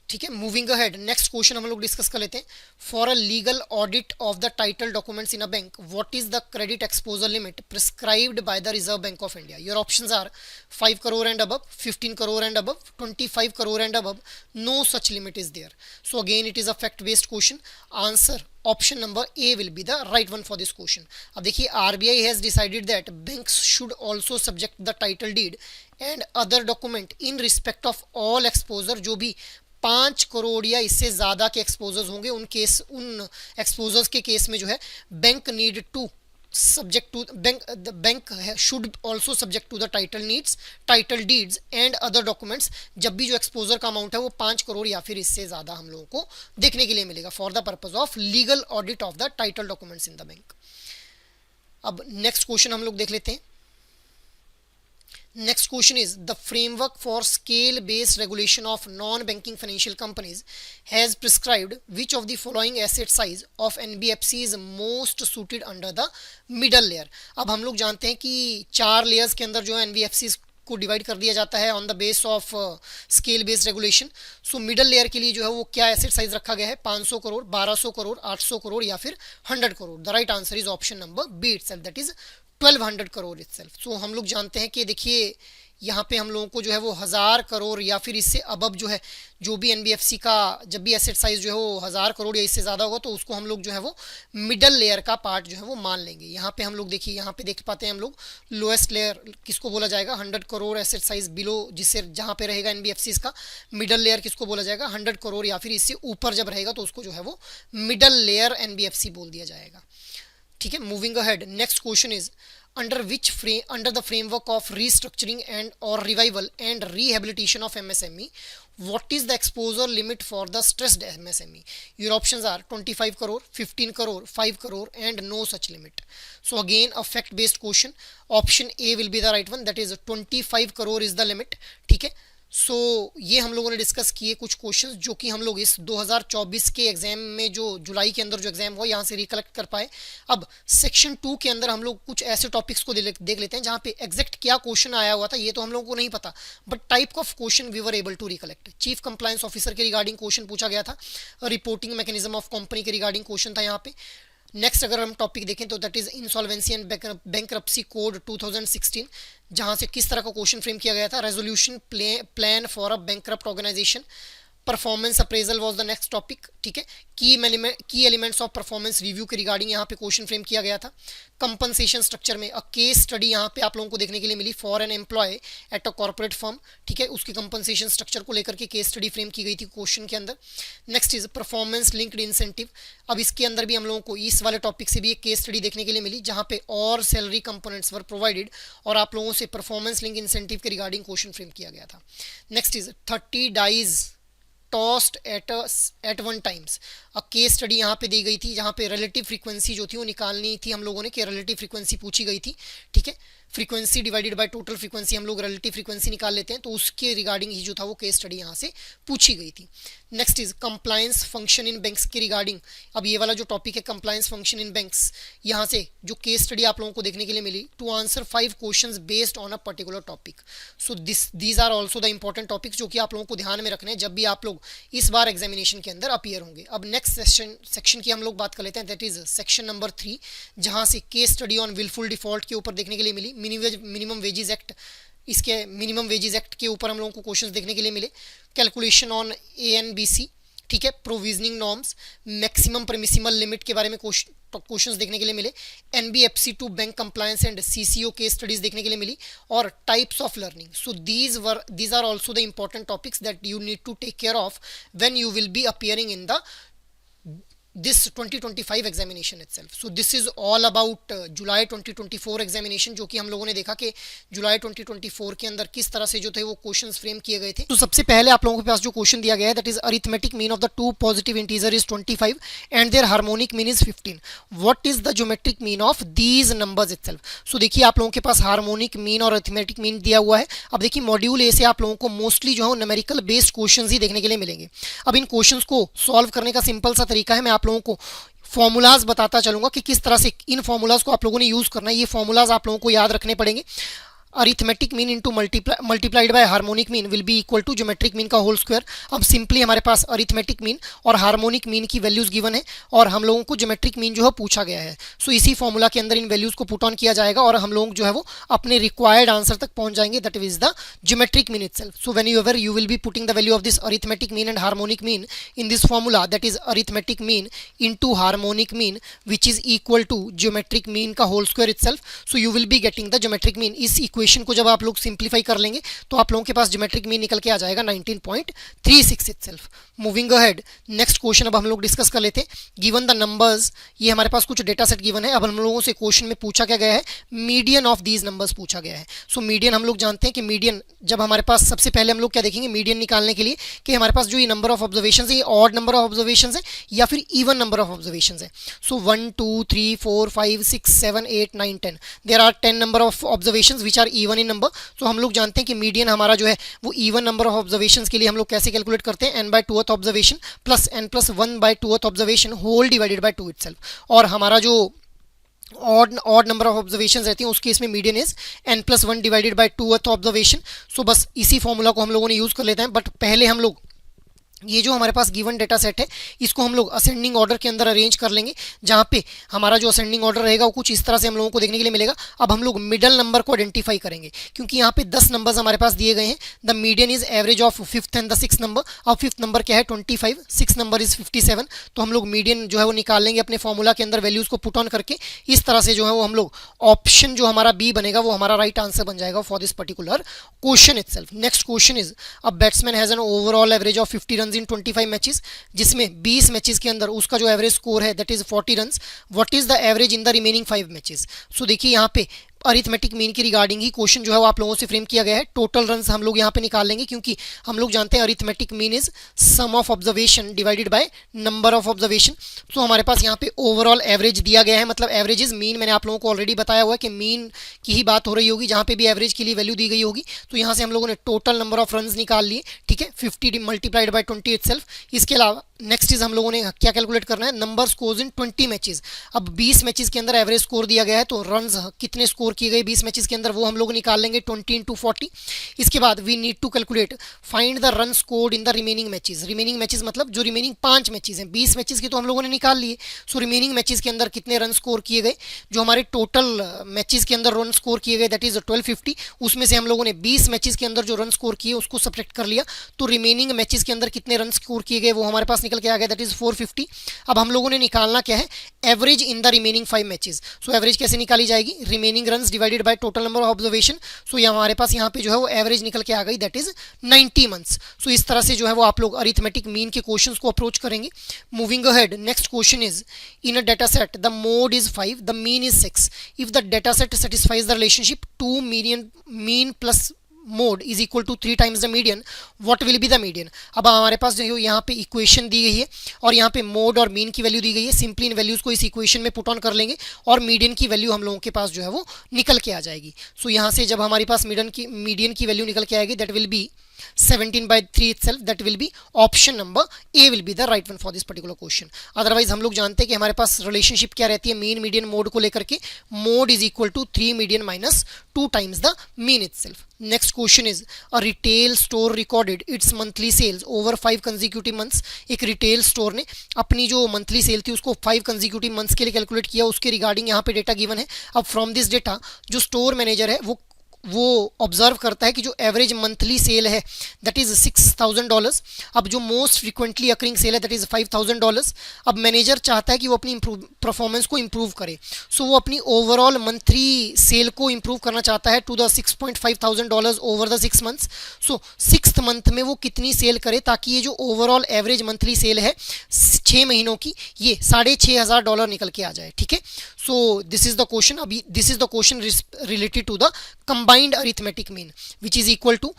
ठीक है, मूविंग अहेड नेक्स्ट क्वेश्चन हम लोग डिस्कस कर लेते हैं. For a legal audit of the title documents in a bank, what is the credit exposure limit prescribed by the reserve bank of India. Your options are 5 crore and above, 15 crore and above, 25 crore and above. No such limit is there. So again it is a fact based question. Answer option number A will be the right one for this question. अब देखिए RBI has decided that banks should also subject the title deed and other document in respect of all exposure. जो भी 5 करोड़ या इससे ज़्यादा के exposures होंगे उन एक्सपोजर्स के केस में जो है bank need to subject to the bank should also subject to the title deeds and other documents. जब भी जो एक्सपोजर का अमाउंट है वो 5 करोड़ या फिर इससे ज़्यादा हम लोगों को देखने के लिए मिलेगा for the purpose of legal audit of the title documents in the bank. अब नेक्स्ट क्वेश्चन हम लोग देख लेते हैं. Next question is, the framework for scale based regulation of non banking financial companies has prescribed which of the following asset size of NBFC is most suited under the middle layer. अब हम लोग जानते हैं कि 4 layers के अंदर जो है NBFCs को डिवाइड कर दिया जाता है on the base of scale based regulation. So middle layer के लिए जो है वो क्या एसेट साइज रखा गया है, 500 करोड़, 1200 करोड़, 800 करोड़ या फिर 100 crore. The right answer is option number B itself, that is 1200 crore itself. So हम लोग जानते हैं कि देखिए यहाँ पे हम लोगों को जो है वो 1000 करोड़ या फिर इससे अबव जो है जो भी एनबीएफसी का जब भी एसेट साइज जो है वो 1000 करोड़ या इससे ज़्यादा होगा तो उसको हम लोग जो है वो मिडल लेयर का पार्ट जो है वो मान लेंगे. यहाँ पे हम लोग देखिए यहाँ पे देख पाते हैं हम लोग लोएस्ट लेयर किसको बोला जाएगा, 100 करोड़ एसेट साइज बिलो जिससे जहाँ पे रहेगा एनबीएफसी का. मिडल लेयर किसको बोला जाएगा, 100 करोड़ या फिर इससे ऊपर जब रहेगा तो उसको जो है वो मिडल लेयर एनबीएफसी बोल दिया जाएगा. ठीक है, moving ahead next question is, under the framework of restructuring and or revival and rehabilitation of MSME, what is the exposure limit for the stressed MSME? Your options are 25 crore, 15 crore, 5 crore and no such limit. So again a fact based question. Option A will be the right one, that is 25 crore is the limit. ठीक है, सो ये हम लोगों ने discuss किए कुछ questions जो कि हम लोग इस 2024 के एग्जाम में जो जुलाई के अंदर जो एग्जाम हुआ यहाँ से रिकलेक्ट कर पाए. अब सेक्शन 2 के अंदर हम लोग कुछ ऐसे टॉपिक्स को देख लेते हैं जहाँ पे एग्जैक्ट क्या क्वेश्चन आया हुआ था ये तो हम लोगों को नहीं पता, but type of question we were able to recollect. Chief compliance officer के रिगार्डिंग क्वेश्चन पूछा गया था, रिपोर्टिंग मैकेनिज्म ऑफ कंपनी के रिगार्डिंग क्वेश्चन था यहाँ पे. नेक्स्ट अगर हम टॉपिक देखें तो that is insolvency and bankruptcy code 2016, जहां से किस तरह का क्वेश्चन फ्रेम किया गया था, resolution plan for a bankrupt organisation. Performance appraisal was the next topic. ठीक है, key elements of performance review के रिगार्डिंग यहाँ पे क्वेश्चन फ्रेम किया गया था. कंपनसेशन स्ट्रक्चर में अ केस स्टडी यहाँ पे आप लोगों को देखने के लिए मिली for an employee at a corporate firm. ठीक है, उसके कंपनसेशन स्ट्रक्चर को लेकर के केस स्टडी फ्रेम की गई थी क्वेश्चन के अंदर. Next is performance linked incentive. अब इसके अंदर भी हम लोगों को इस वाले टॉपिक से भी एक केस स्टडी देखने के लिए मिली जहाँ पे और सैलरी कंपोनेंट्स वर प्रोवाइडेड और आप लोगों से परफॉर्मेंस लिंक इंसेंटिव के रिगार्डिंग क्वेश्चन फ्रेम किया गया था. Next is 30 dice tossed at one times. A case study यहाँ पे दी गई थी जहाँ पे रिलेटिव फ्रीक्वेंसी जो थी वो निकालनी थी हम लोगों ने कि रिलेटिव फ्रीक्वेंसी पूछी गई थी. ठीक है, frequency divided by total frequency, हम लोग रिलेटिव फ्रीक्वेंसी निकाल लेते हैं, तो उसके रिगार्डिंग ही जो था वो केस स्टडी यहाँ से पूछी गई थी। Next is compliance function in banks के रिगार्डिंग। अब ये वाला जो टॉपिक है कंप्लायंस फंक्शन इन बैंक्स, यहाँ से जो केस स्टडी आप लोगों को देखने के लिए मिली, to answer 5 questions based on a particular topic. So these are also the important topics जो कि आप लोगों को ध्यान में रखने हैं जब भी आप लोग इस बार एग्जामिनेशन के अंदर अपीयर होंगे। अब नेक्स्ट सेक्शन की हम लोग बात कर लेते हैं, दैट इज सेक्शन नंबर 3, जहाँ से case study on wilful default के ऊपर देखने के लिए मिली। मिनिमम वेजेस एक्ट, इसके मिनिमम वेजेस एक्ट के ऊपर हम लोगों को क्वेश्चंस देखने के लिए मिले। कैलकुलेशन ऑन ANBC, ठीक है, provisioning norms, maximum permissible limit के बारे में क्वेश्चंस देखने के लिए मिले। NBFC to bank compliance and CCO case studies देखने के लिए मिली, और types of learning. So these are also the important topics that you need to take care of when you will be appearing in the this 2025 examination itself. So this is all about July 2024 examination, जो कि हम लोगों ने देखा कि जुलाई 2024 के अंदर किस तरह से जो थे वो क्वेश्चंस फ्रेम किए गए थे। तो सबसे पहले आप लोगों के पास जो क्वेश्चन दिया गया है, that is arithmetic mean of the two positive integer is 25 and their harmonic mean is 15। What is the geometric mean of these numbers itself. So देखिए आप लोगों के पास हार्मोनिक मीन और अरिथमेटिक मीन दिया हुआ है। अब देखिए मॉड्यूल ए से आप लोगों को मोस्टली जो है न्यूमेरिकल बेस्ड क्वेश्चंस ही देखने के लिए मिलेंगे। अब इन क्वेश्चंस को सॉल्व करने का सिंपल सा तरीका है, मैं आप लोगों को फॉर्मूलाज बताता चलूंगा कि किस तरह से इन फॉर्मूलाज को आप लोगों ने यूज करना है। ये फॉर्मूलाज आप लोगों को याद रखने पड़ेंगे। Arithmetic mean into multiplied by harmonic mean will be equal to geometric mean का होल स्क्वायर। अब सिंपली हमारे पास अरिथमेटिक मीन और हार्मोनिक मीन की वैल्यूज गिवन है और हम लोगों को ज्योमेट्रिक मीन जो है पूछा गया है। सो इसी फॉर्मूला के अंदर इन वैल्यूज को पुट ऑन किया जाएगा और हम लोग जो है वो अपने रिक्वायर्ड आंसर तक पहुंच जाएंगे, that is the geometric mean itself. So when you will be putting the value of this arithmetic mean and harmonic mean in this formula, that is arithmetic mean into harmonic mean which is equal to geometric mean का whole square itself. So you will be getting the geometric mean. इस equation को जब आप लोग simplify कर लेंगे तो आप लोगों के पास ज्योमेट्रिक मीन निकल के आ जाएगा 19.36 itself. Moving ahead, next question अब हम लोग डिस्कस कर लेते हैं। गिवन द नंबर्स, ये हमारे पास कुछ डेटा सेट गिवन है। अब हम लोगों से क्वेश्चन में पूछा क्या गया है, मीडियन ऑफ दीज नंबर्स पूछा गया है। सो मीडियन हम लोग जानते हैं कि मीडियन, जब हमारे पास सबसे पहले हम लोग क्या देखेंगे मीडियन निकालने के लिए कि हमारे पास जो ये नंबर ऑफ ऑब्जर्वेशन है ये ऑड नंबर ऑफ ऑब्जर्वेशन है या फिर इवन नंबर ऑफ ऑब्जर्वेशन है। सो 1 2 3 4 5 6 7 8 9 10, there are 10 number of observation which are even in number. तो हम लोग जानते हैं कि मीडियन हमारा जो है वो इवन नंबर ऑफ ऑब्जर्वेशंस के लिए हम लोग कैसे कैलकुलेट करते हैं, n/2th observation plus n+1/2th observation whole divided by 2 itself. और हमारा जो ऑड नंबर ऑफ ऑब्जर्वेशन रहती हैं उस केस में median is n+1 divided by 2th observation. So बस इसी फॉर्मूला को हम लोगों ने यूज कर लेते हैं। बट पहले हम लोग ये जो हमारे पास गिवन डेटा सेट है इसको हम लोग असेंडिंग ऑर्डर के अंदर अरेंज कर लेंगे, जहाँ पे हमारा जो असेंडिंग ऑर्डर रहेगा वो कुछ इस तरह से हम लोगों को देखने के लिए मिलेगा। अब हम लोग मिडल नंबर को आइडेंटिफाई करेंगे क्योंकि यहाँ पे 10 नंबर्स हमारे पास दिए गए हैं। The median is average of 5th and the 6th number. अब 5th नंबर क्या है 25, 6th नंबर इज 57। तो हम लोग मीडियन जो है वो निकाल लेंगे अपने फॉर्मूला के अंदर वैल्यूज को पुट ऑन करके। इस तरह से जो है वो हम लोग ऑप्शन जो हमारा बी बनेगा वो हमारा राइट आंसर बन जाएगा for this particular question itself. Next question is, a batsman has an overall average of 50 run in 25 matches, जिसमें 20 मैचेस के अंदर उसका जो एवरेज स्कोर है that is 40 runs. What is the average in the remaining 5 matches. So देखिए यहाँ पे arithmetic mean की रिगार्डिंग ही क्वेश्चन जो है वो आप लोगों से फ्रेम किया गया है। टोटल रन्स हम लोग यहाँ पे निकाल लेंगे क्योंकि हम लोग जानते हैं arithmetic mean is sum of observation divided by number of observation. तो हमारे पास यहाँ पे ओवरऑल एवरेज दिया गया है, मतलब एवरेज इज मीन। मैंने आप लोगों को ऑलरेडी बताया हुआ है कि मीन की ही बात हो रही होगी जहाँ पे भी एवरेज के लिए वैल्यू दी गई होगी। तो यहाँ से हम लोगों ने टोटल नंबर ऑफ रन्स निकाल लिए, ठीक है, 50 मल्टीप्लाइड बाय 20 इटसेल्फ। इसके अलावा नेक्स्ट इज हम लोगों ने क्या कैलकुलेट करना है, नंबर स्कोर्स इन 20 मैचेस। अब 20 मैचेस के अंदर एवरेज स्कोर दिया गया है तो रन्स कितने स्कोर किए गए 20 मैचेस के अंदर वो हम लोग निकाल लेंगे 20 × 40। इसके बाद we need to calculate find the run scored in the remaining matches. Remaining matches मतलब जो रिमेनिंग 5 मैचेस हैं, 20 मैचेस के तो हम लोगों ने निकाल लिए। सो रिमेनिंग मैचेस के अंदर कितने रन स्कोर किए गए, जो हमारे टोटल मैचेस के अंदर रन स्कोर किए गए दैट इज 1250, उसमें से हम लोगों ने 20 मैचेस के अंदर जो रन स्कोर किए उसको सब्ट्रैक्ट कर लिया। तो रिमेनिंग मैचेस के अंदर कितने रन स्कोर किए गए वो हमारे पास निकल के आ गया दैट इज 450। अब हम लोगों ने निकालना क्या है, average in the remaining 5 matches. So average कैसे निकाली जाएगी, remaining runs divided by total number of observation. So ये हमारे पास यहाँ पे जो है वो एवरेज निकल के आ गई दैट इज 90 मंथ्स। सो इस तरह से जो है वो आप लोग अरिथमेटिक मीन के क्वेश्चंस को अप्रोच करेंगे। Moving ahead, next question is, in a data set the mode is 5, the mean is 6। If the data set satisfies the relationship 2 mean plus mode is equal to 3 times the median, what will be the median. अब हमारे पास जो यहाँ पे equation दी गई है और यहाँ पे मोड और मीन की वैल्यू दी गई है, सिंपली इन वैल्यूज को इस इक्वेशन में पुट ऑन कर लेंगे और मीडियन की वैल्यू हम लोगों के पास जो है वो निकल के आ जाएगी। सो यहाँ से जब हमारे पास मीडियन की वैल्यू निकल के आएगी, that will B 17/3 itself, that will be option number A will be the right one for this particular question। Otherwise हम लोग जानते हैं कि हमारे पास रिलेशनशिप क्या रहती है मीन मीडियन मोड को लेकर के, mode is equal to 3 median minus 2 times the mean itself. Next question is a retail store recorded its monthly sales over 5 consecutive months. एक रिटेल स्टोर ने अपनी जो मंथली सेल थी उसको 5 कंसेक्यूटिव मंथ्स के लिए कैलकुलेट किया, उसके रिगार्डिंग यहाँ पे डेटा गिवन है। अब फ्रॉम दिस डेटा जो स्टोर मैनेजर है वो ऑब्जर्व करता है कि जो एवरेज मंथली सेल है दैट इज $6,000। अब जो मोस्ट फ्रीक्वेंटली अकरिंग सेल है दैट इज $5,000। अब मैनेजर चाहता है कि वो अपनी परफॉर्मेंस को इम्प्रूव करे, सो वो अपनी ओवरऑल मंथली सेल को इम्प्रूव करना चाहता है to the $6,500 over the 6 months. So 6th month में वो कितनी सेल करे ताकि ये जो ओवरऑल एवरेज मंथली सेल है 6 महीनों की ये $6,500 निकल के आ जाए। ठीक है, so this is the question. अभी this is the question related to the combined arithmetic mean which is equal to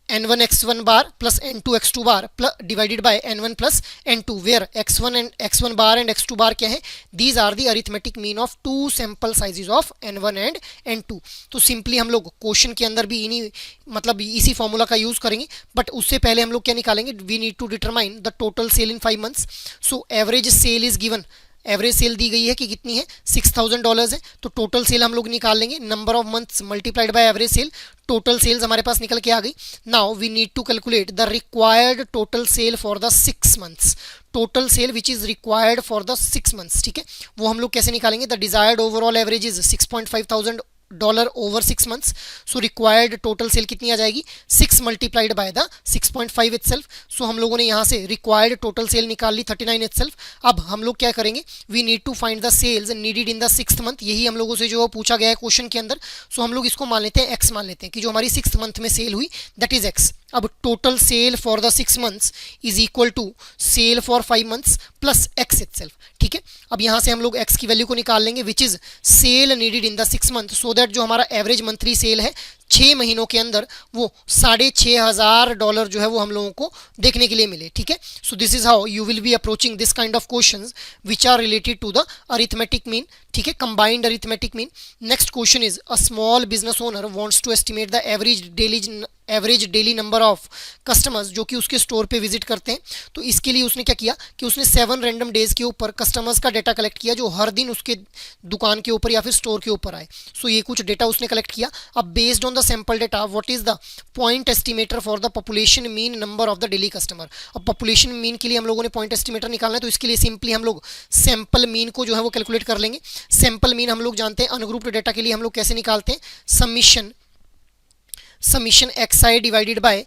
n1 x1 bar plus n2 x2 bar plus divided by n1 plus n2 where x1 bar and x2 bar क्या है, these are the arithmetic mean of two sample sizes of n1 and n2। तो simply हम लोग question के अंदर भी इन्हीं मतलब इसी फॉर्मूला का यूज करेंगे, बट उससे पहले हम लोग क्या निकालेंगे, we need to determine the total sale in 5 months. So average sale is given, average sale दी गई है कि कितनी है $6,000 है, तो टोटल सेल हम लोग निकाल लेंगे, number of months multiplied by average sale, total sales हमारे पास निकल के आ गई। Now we need to calculate the required total sale for the 6 months, total sale which is required for the 6 months. ठीक है, वो हम लोग कैसे निकालेंगे, the desired overall average is $6,500 over 6 months. So required total sale कितनी आ जाएगी, 6 multiplied by the 6.5 itself. So हम लोगों ने यहाँ से रिक्वायर्ड टोटल सेल निकाल ली 39 इटसेल्फ। अब हम लोग क्या करेंगे, we need to find the sales needed in the 6th month, यही हम लोगों से जो पूछा गया है क्वेश्चन के अंदर। सो हम लोग इसको मान लेते हैं x, मान लेते हैं कि जो हमारी 6th मंथ में सेल हुई दैट इज x। अब total sale for the 6 months is equal to sale for 5 months plus x itself. ठीक है, अब यहाँ से हम लोग x की वैल्यू को निकाल लेंगे which is sale needed in the 6 month, so that जो हमारा एवरेज मंथली सेल है 6 महीनों के अंदर वो $6,500 जो है वो हम लोगों को देखने के लिए मिले। ठीक है, so this is how you will be approaching this kind of questions which are related to the arithmetic mean. ठीक है, combined arithmetic mean. Next question is a small business owner wants to estimate the average daily number of customers जो कि उसके store पे visit करते हैं। तो इसके लिए उसने क्या किया कि उसने 7 रैंडम डेज के ऊपर कस्टमर्स का डेटा कलेक्ट किया जो हर दिन उसके दुकान के ऊपर या फिर स्टोर के ऊपर आए। सो ये कुछ डेटा उसने कलेक्ट किया। अब based on the sample data what is the point estimator for the population mean number of the daily customer. अब पॉपुलेशन मीन के लिए हम लोगों ने पॉइंट एस्टिमेटर निकालना है, तो इसके लिए सिंपली हम लोग सैम्पल मीन को जो है वो कैलकुलेट कर लेंगे। सैम्पल मीन हम लोग जानते हैं अनग्रुप्ड डेटा के लिए हम लोग कैसे निकालते हैं, summation xi divided by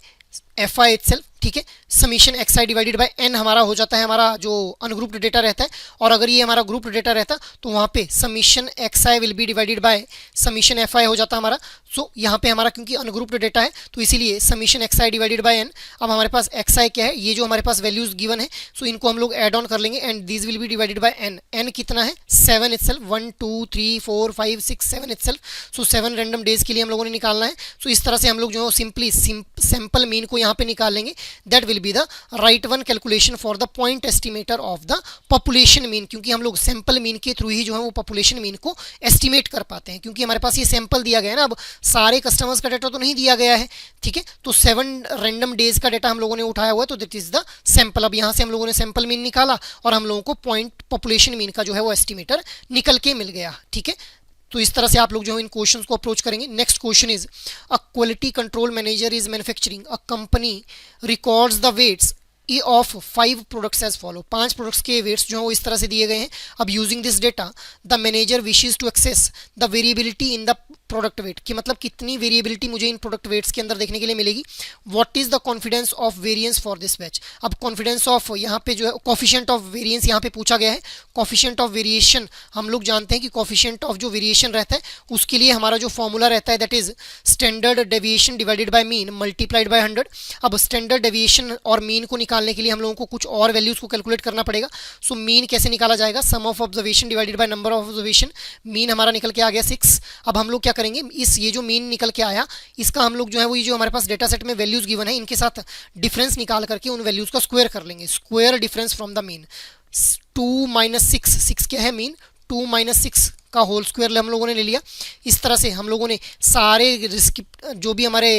fi itself. ठीक है, summation xi divided by n हमारा हो जाता है हमारा जो अनग्रुप्ड डेटा रहता है, और अगर ये हमारा ग्रुप्ड डेटा रहता तो वहाँ पे summation xi will be divided by summation fi हो जाता हमारा। सो यहाँ पे हमारा क्योंकि अनग्रुप्ड डेटा है तो इसीलिए summation xi divided by n। अब हमारे पास xi क्या है, ये जो हमारे पास वैल्यूज गिवन है, सो इनको हम लोग ऐड ऑन कर लेंगे and this will B divided by n। n कितना है 7 इटसेल्फ, 1 2 3 4 5 6 7 इटसेल्फ। सो 7 रैंडम डेज के लिए हम लोगों ने निकालना है। सो इस तरह से हम लोग जो सिंपली सैम्पल मीन को यहाँ पे निकाल लेंगे, that will be the right one calculation for the point estimator of the population mean, क्योंकि हम लोग सैंपल मीन के थ्रू ही जो है वो पॉपुलेशन मीन को एस्टिमेट कर पाते हैं, क्योंकि हमारे पास ये सैंपल दिया गया है ना। अब सारे कस्टमर्स का डेटा तो नहीं दिया गया है, ठीक है, तो 7 रैंडम डेज का डेटा हम लोगों ने उठाया हुआ है, तो दैट इज द सैंपल। अब यहाँ से हम लोगों ने सैंपल मीन निकाला और हम लोगों को पॉइंट पॉपुलेशन मीन का जो है वो एस्टिमेटर निकल के मिल गया। ठीक है, तो इस तरह से आप लोग जो है इन क्वेश्चंस को अप्रोच करेंगे। Next question is a quality control manager is manufacturing a company records the weights of 5 products as follow. 5 products के वेट्स जो है वो इस तरह से दिए गए हैं। अब using this data the manager wishes to access the variability in the product weight, कि मतलब कितनी वेरिएबिलिटी मुझे इन प्रोडक्ट वेट्स के अंदर देखने के लिए मिलेगी। What is the confidence of variance for this batch. अब कॉन्फिडेंस ऑफ यहाँ पे जो है कोफिशिएंट ऑफ वेरिएंस यहाँ पे पूछा गया है। कोफिशिएंट ऑफ वेरिएशन हम लोग जानते हैं कि कोफिशिएंट ऑफ जो वेरिएशन रहता है उसके लिए हमारा जो फॉर्मूला रहता है that is standard deviation divided by mean multiplied by 100। अब स्टैंडर्ड डेविएशन और मीन को निकालने के लिए हम लोगों को कुछ और वैल्यूज को कैलकुलेट करना पड़ेगा। सो मीन कैसे निकाला जाएगा, sum of observation divided by number of observation. Mean हमारा निकल के आ गया 6। अब हम लोग क्या करेंगे, इस ये जो मीन निकल के आया इसका हम लोग जो है वो ये जो हमारे पास डेटा सेट में वैल्यूज गिवन है इनके साथ डिफरेंस निकाल करके उन वैल्यूज का स्क्वायर कर लेंगे, square difference from the mean. 2 minus 6, 6 क्या है मीन, 2 माइनस 6 का होल स्क्वायर हम लोगों ने ले लिया। इस तरह से हम लोगों ने सारे रिस्क जो भी हमारे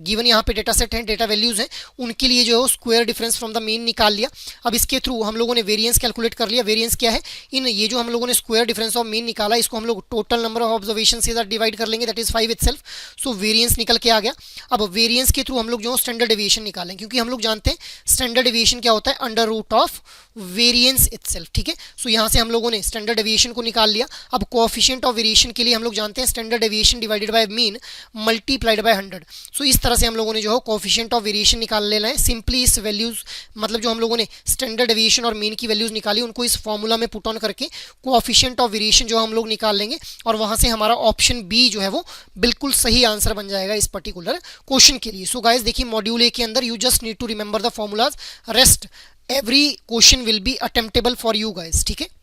गिवन यहाँ पे डेटा सेट हैं, डेटा वैल्यूज़ हैं, उनके लिए जो है square difference from the mean निकाल लिया। अब इसके थ्रू हम लोगों ने वेरिएंस कैलकुलेट कर लिया। वेरिएंस क्या है, इन ये जो हम लोगों ने स्क्वायर डिफरेंस ऑफ मीन निकाला इसको हम लोग टोटल नंबर ऑफ ऑब्जर्वेशन से डिवाइड कर लेंगे, that is 5 itself. So variance निकल के आ गया। अब वेरिएंस के थ्रू हम लोग जो स्टैंडर्ड डेविएशन निकालें, क्योंकि हम लोग जानते हैं स्टैंडर्ड डेविएशन क्या होता है, under root of variance itself. ठीक है, सो यहाँ से हम लोगों ने स्टैंडर्ड डेविएशन को निकाल लिया। अब कोएफिशिएंट ऑफ वेरिएशन के लिए हम लोग जानते हैं standard deviation divided by mean multiplied by 100। सो इस तरह से हम लोगों ने जो है कोएफिशिएंट ऑफ वेरिएशन निकाल लेना है। सिंपली इस वैल्यूज मतलब जो हम लोगों ने स्टैंडर्ड डेविएशन और मीन की वैल्यूज निकाली उनको इस फॉर्मूला में पुट ऑन करके कोएफिशिएंट ऑफ वेरिएशन जो हम लोग निकाल लेंगे और वहां से हमारा ऑप्शन बी जो है वो बिल्कुल सही आंसर बन जाएगा इस पर्टिकुलर क्वेश्चन के लिए। सो गाइस देखिए मॉड्यूल ए के अंदर you just need to remember the formulas, rest every question will be attemptable for you guys. ठीक है,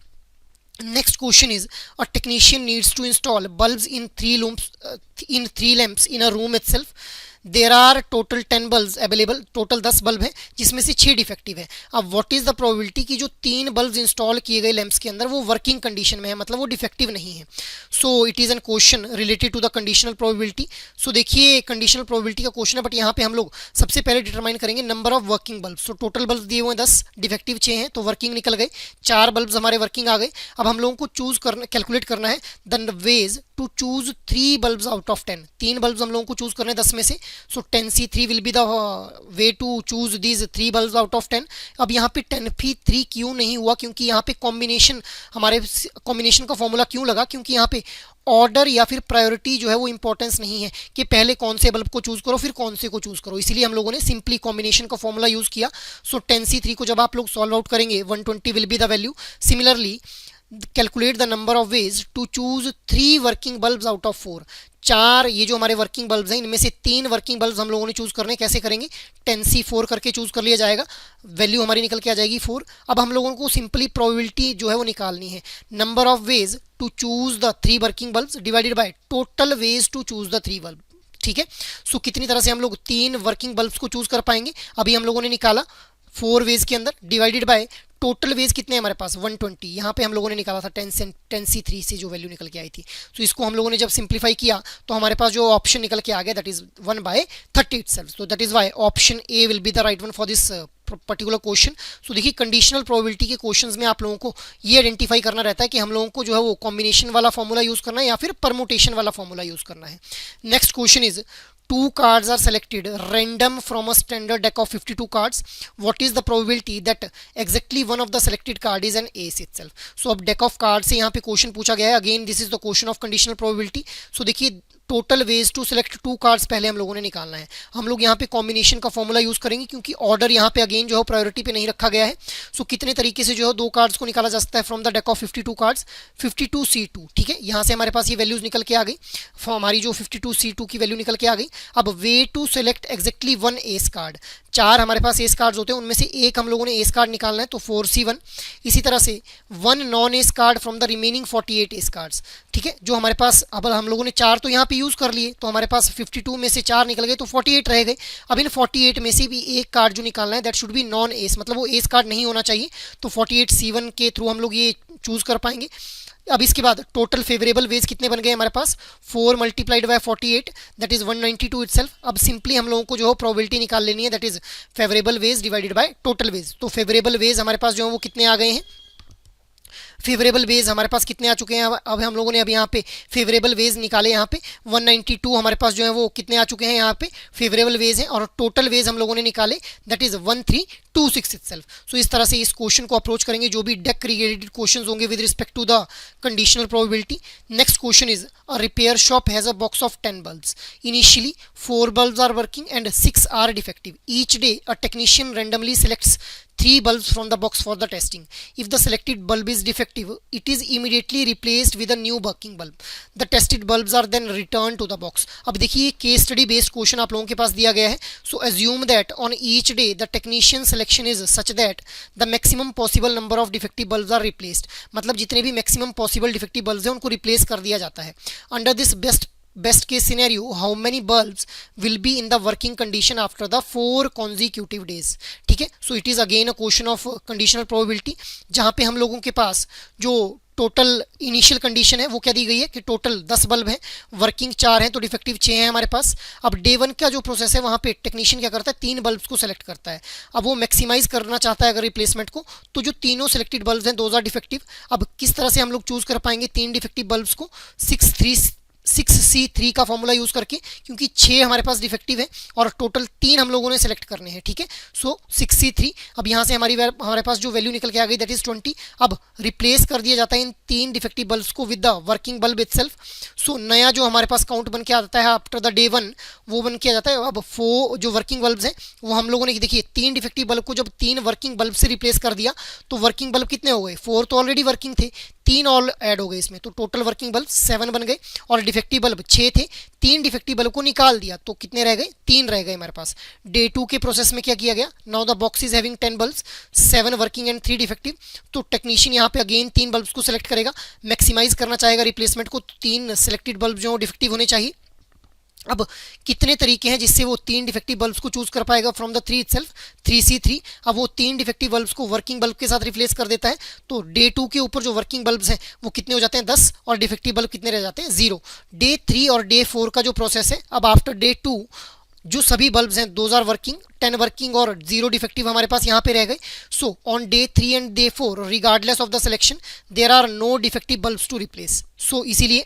next question is a technician needs to install bulbs in three lamps in a room itself. There are total 10 bulb available, total 10 bulb है जिसमें से 6 defective है। अब what is the probability कि जो 3 bulb install किए गए लैंप्स के अंदर वो वर्किंग कंडीशन में है, मतलब वो डिफेक्टिव नहीं है। So it is an question related to the conditional probability. So देखिए कंडीशनल प्रोबेबिलिटी का क्वेश्चन है, बट यहाँ पे हम लोग सबसे पहले डिटरमाइन करेंगे number of working bulb. So total bulb दिए हुए हैं 10, डिफेक्टिव 6 हैं तो वर्किंग निकल गए, 4 बल्ब हमारे वर्किंग आ गए। अब हम लोगों को चूज करना, कैलकुलेट करना है the ways to choose 3 bulb out of 10। 3 bulb हम लोगों को चूज करने हैं 10 में से। So 10C3 will be the way to choose these 3 bulb out of 10। अब यहाँ पे 10p3 क्यों नहीं हुआ, क्योंकि यहाँ पे कॉम्बिनेशन, हमारे कॉम्बिनेशन का फॉर्मूला क्यों लगा, क्योंकि यहाँ पे ऑर्डर या फिर प्रायोरिटी जो है वो इंपॉर्टेंस नहीं है कि पहले कौन से बल्ब को चूज करो फिर कौन से को चूज करो, इसलिए हम लोगों ने सिंपली कॉम्बिनेशन का फॉर्मूला यूज किया। सो 10C3 को जब आप लोग सॉल्व आउट करेंगे 120 will be the value. Similarly calculate the number of ways to choose 3 working bulbs out of 4। 4 ये जो हमारे वर्किंग बल्ब्स हैं इनमें से 3 वर्किंग बल्ब्स हम लोगों ने चूज करने, कैसे करेंगे 10C4 करके चूज कर लिया जाएगा, वैल्यू हमारी निकल के आ जाएगी 4। अब हम लोगों को सिंपली प्रोबेबिलिटी जो है वो निकालनी है, number of ways to choose the 3 working bulbs divided by total ways to choose the 3 bulb. ठीक है, सो कितनी तरह से हम लोग 3 वर्किंग बल्ब्स को चूज कर पाएंगे, अभी हम लोगों ने निकाला 4 वेज के अंदर डिवाइडेड बाय टोटल वेज कितने हैं हमारे पास 120। यहाँ पे हम लोगों ने निकाला था 10C3 से जो वैल्यू निकल के आई थी। तो इसको हम लोगों ने जब सिंप्लीफाई किया तो हमारे पास जो ऑप्शन निकल के आ गया that is 1/30 itself। So that is why option A will be the right one for this particular question. So देखिए कंडीशनल प्रोबेबिलिटी के क्वेश्चंस में आप लोगों को ये आइडेंटिफाई करना रहता है कि हम लोगों को जो है वो कॉम्बिनेशन वाला फॉर्मूला यूज करना है या फिर परमुटेशन वाला फॉर्मूला यूज करना है। Next question is 2 cards are selected random from a standard deck of 52 cards. What is the probability that exactly one of the selected card is an ace itself? So अब deck of cards से यहाँ पे question पूछा गया है, again this is the question of conditional probability. So देखिए total ways to select 2 cards पहले हम लोगों ने निकालना है। हम लोग यहाँ पे कॉम्बिनेशन का फॉर्मूला यूज करेंगे क्योंकि ऑर्डर यहाँ पे अगेन जो है प्रायोरिटी पे नहीं रखा गया है। सो कितने तरीके से जो है 2 कार्ड्स को निकाला जा सकता है from the deck of 52 cards, 52C2। ठीक है, यहाँ से हमारे पास ये वैल्यूज निकल के आ गई, हमारी जो 52C2 की वैल्यू निकल के आ गई। अब way to select exactly 1 ace card, 4 हमारे पास एस कार्ड्स होते हैं उनमें से एक हम लोगों ने एस कार्ड निकालना है तो 4C1। इसी तरह से 1 non S card from the remaining 48 S cards. ठीक है, जो हमारे पास अब हम लोगों ने 4 तो यहाँ पे यूज कर लिए तो हमारे पास 52 में से 4 निकल गए तो 48 रह गए। अब इन 48 में से भी एक कार्ड जो निकालना है that should be non S, मतलब वो एस कार्ड नहीं होना चाहिए, तो 48C1 के थ्रू हम लोग ये चूज कर पाएंगे। अब इसके बाद टोटल फेवरेबल वेज कितने बन गए हमारे पास 4 multiplied by 48 that is 192 itself. अब सिंपली हम लोगों को जो है प्रोबेबिलिटी निकाल लेनी है that is favourable ways divided by total ways. तो फेवरेबल वेज हमारे पास जो है वो कितने आ गए हैं, फेवरेबल वेज हमारे पास कितने आ चुके हैं, अब हम लोगों ने अब यहाँ पे फेवरेबल वेज निकाले, यहाँ पे 192 हमारे पास जो है वो कितने आ चुके हैं यहाँ पे फेवरेबल वेज हैं, और टोटल वेज हम लोगों ने निकाले दैट इज 1326 इटसेल्फ। सो इस तरह से इस क्वेश्चन को अप्रोच करेंगे जो भी डेक रिलेटेड क्वेश्चंस होंगे with respect to the conditional probability. Next question is a repair shop has a box of 10 bulbs, initially 4 bulbs are working and 6 are defective. Each day a technician randomly selects 3 bulbs from the box for the testing. If the selected bulb is defective, it is immediately replaced with a new working bulb. The tested bulbs are then returned to the box. अब देखिए case study based question आप लोगों के पास दिया गया है। So assume that on each day the technician selection is such that the maximum possible number of defective bulbs are replaced. मतलब जितने भी maximum possible defective bulbs हैं उनको replace कर दिया जाता है। Under this best best case scenario how many bulbs will be in the working condition after the 4 consecutive days. ठीक है, so it is again a question of conditional probability, जहां पे हम लोगों के पास जो टोटल इनिशियल कंडीशन है वो क्या दी गई है कि टोटल 10 बल्ब हैं, वर्किंग 4 हैं, तो डिफेक्टिव 6 हैं हमारे पास। अब डे 1 का जो प्रोसेस है वहाँ पे टेक्नीशियन क्या करता है, 3 बल्ब्स को सेलेक्ट करता है। अब वो मैक्सिमाइज करना चाहता है अगर रिप्लेसमेंट को, तो जो तीनों सेलेक्टेड बल्ब्स हैं दोज आर डिफेक्टिव। अब किस तरह से हम लोग चूज कर पाएंगे 3 डिफेक्टिव बल्ब्स को, 6C3 का फॉर्मूला यूज करके, क्योंकि 6 हमारे पास डिफेक्टिव है और टोटल 3 हम लोगों ने सेलेक्ट करने हैं। ठीक है, सो 6C3, अब यहाँ से हमारे पास जो वैल्यू निकल के आ गई दैट इज 20। अब रिप्लेस कर दिया जाता है इन 3 डिफेक्टिव बल्ब्स को with the working bulb itself. So नया जो हमारे पास काउंट बन के आता है आफ्टर द डे 1 वो बन के आ जाता है। अब 4 जो वर्किंग बल्ब्स हैं वो हम लोगों ने देखिए 3 डिफेक्टिव बल्ब को जब 3 वर्किंग बल्ब से रिप्लेस कर दिया तो वर्किंग बल्ब कितने हो गए, 4 तो ऑलरेडी वर्किंग थे, 3 और ऐड हो गए इसमें, तो टोटल वर्किंग बल्ब 7 बन गए और डिफेक्टिव बल्ब 6 थे। 3 डिफेक्टिव बल्ब को निकाल दिया तो कितने रह गए, 3 रह गए हमारे पास। डे 2 के प्रोसेस में क्या किया गया, now the box is having 10 bulbs, 7 working and 3 defective. तो टेक्नीशियन यहाँ पे अगेन 3 बल्ब्स को सिलेक्ट करेगा, मैक्सिमाइज करना चाहेगा रिप्लेसमेंट को, 3 सिलेक्टेड बल्ब जो डिफेक्टिव होने चाहिए। अब कितने तरीके हैं जिससे वो 3 डिफेक्टिव बल्ब्स को चूज कर पाएगा फ्रॉम द 3 इटसेल्फ, 3C3। अब वो 3 डिफेक्टिव बल्ब्स को वर्किंग बल्ब के साथ रिप्लेस कर देता है, तो डे 2 के ऊपर जो वर्किंग बल्ब्स हैं वो कितने हो जाते हैं, 10, और डिफेक्टिव बल्ब कितने रह जाते हैं, 0। डे 3 और डे 4 का जो प्रोसेस है, अब आफ्टर डे 2 जो सभी बल्ब्स हैं दोज आर वर्किंग, 10 वर्किंग और 0 डिफेक्टिव हमारे पास यहाँ पे रह गए। So on day 3 and day 4 regardless of the selection there are no defective bulbs to replace. So इसीलिए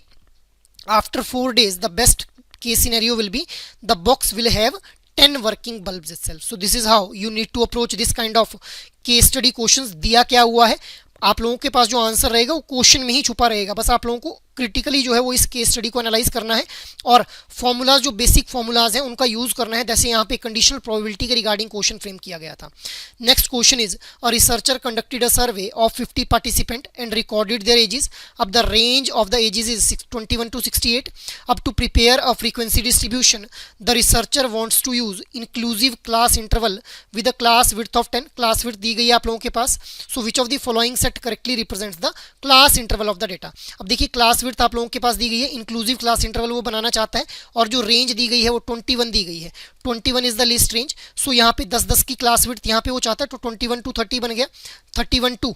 after 4 days the best case scenario will be the box will have 10 working bulbs itself. So this is how you need to approach this kind of case study questions। दिया क्या हुआ है, आप लोगों के पास जो answer रहेगा वो क्वेश्चन में ही छुपा रहेगा, बस आप लोगों को क्रिटिकली जो है वो इस केस स्टडी को एनालाइज करना है और फॉर्मूलाज जो बेसिक फॉर्मूलाज हैं उनका यूज करना है, जैसे यहाँ पे कंडीशनल प्रोबेबिलिटी के रिगार्डिंग क्वेश्चन फ्रेम किया गया था। Next question is a researcher conducted a survey of 50 participant and recorded their ages. अब the range of the ages is 21 to 68। अब to prepare a frequency distribution the researcher wants to use inclusive class interval with a class width of 10। Class width दी गई है आप लोगों के पास। So which of the following set correctly represents the class interval of the data. अब देखिए class width आप लोगों के पास दी गई है, इंक्लूसिव क्लास इंटरवल वो बनाना चाहता है, और जो रेंज दी गई है वो 21 दी गई है, 21 इज द लिस्ट रेंज। सो यहाँ पे 10-10 की क्लास विड्थ यहाँ पे वो चाहता है, तो 21 to 30 बन गया, 31 to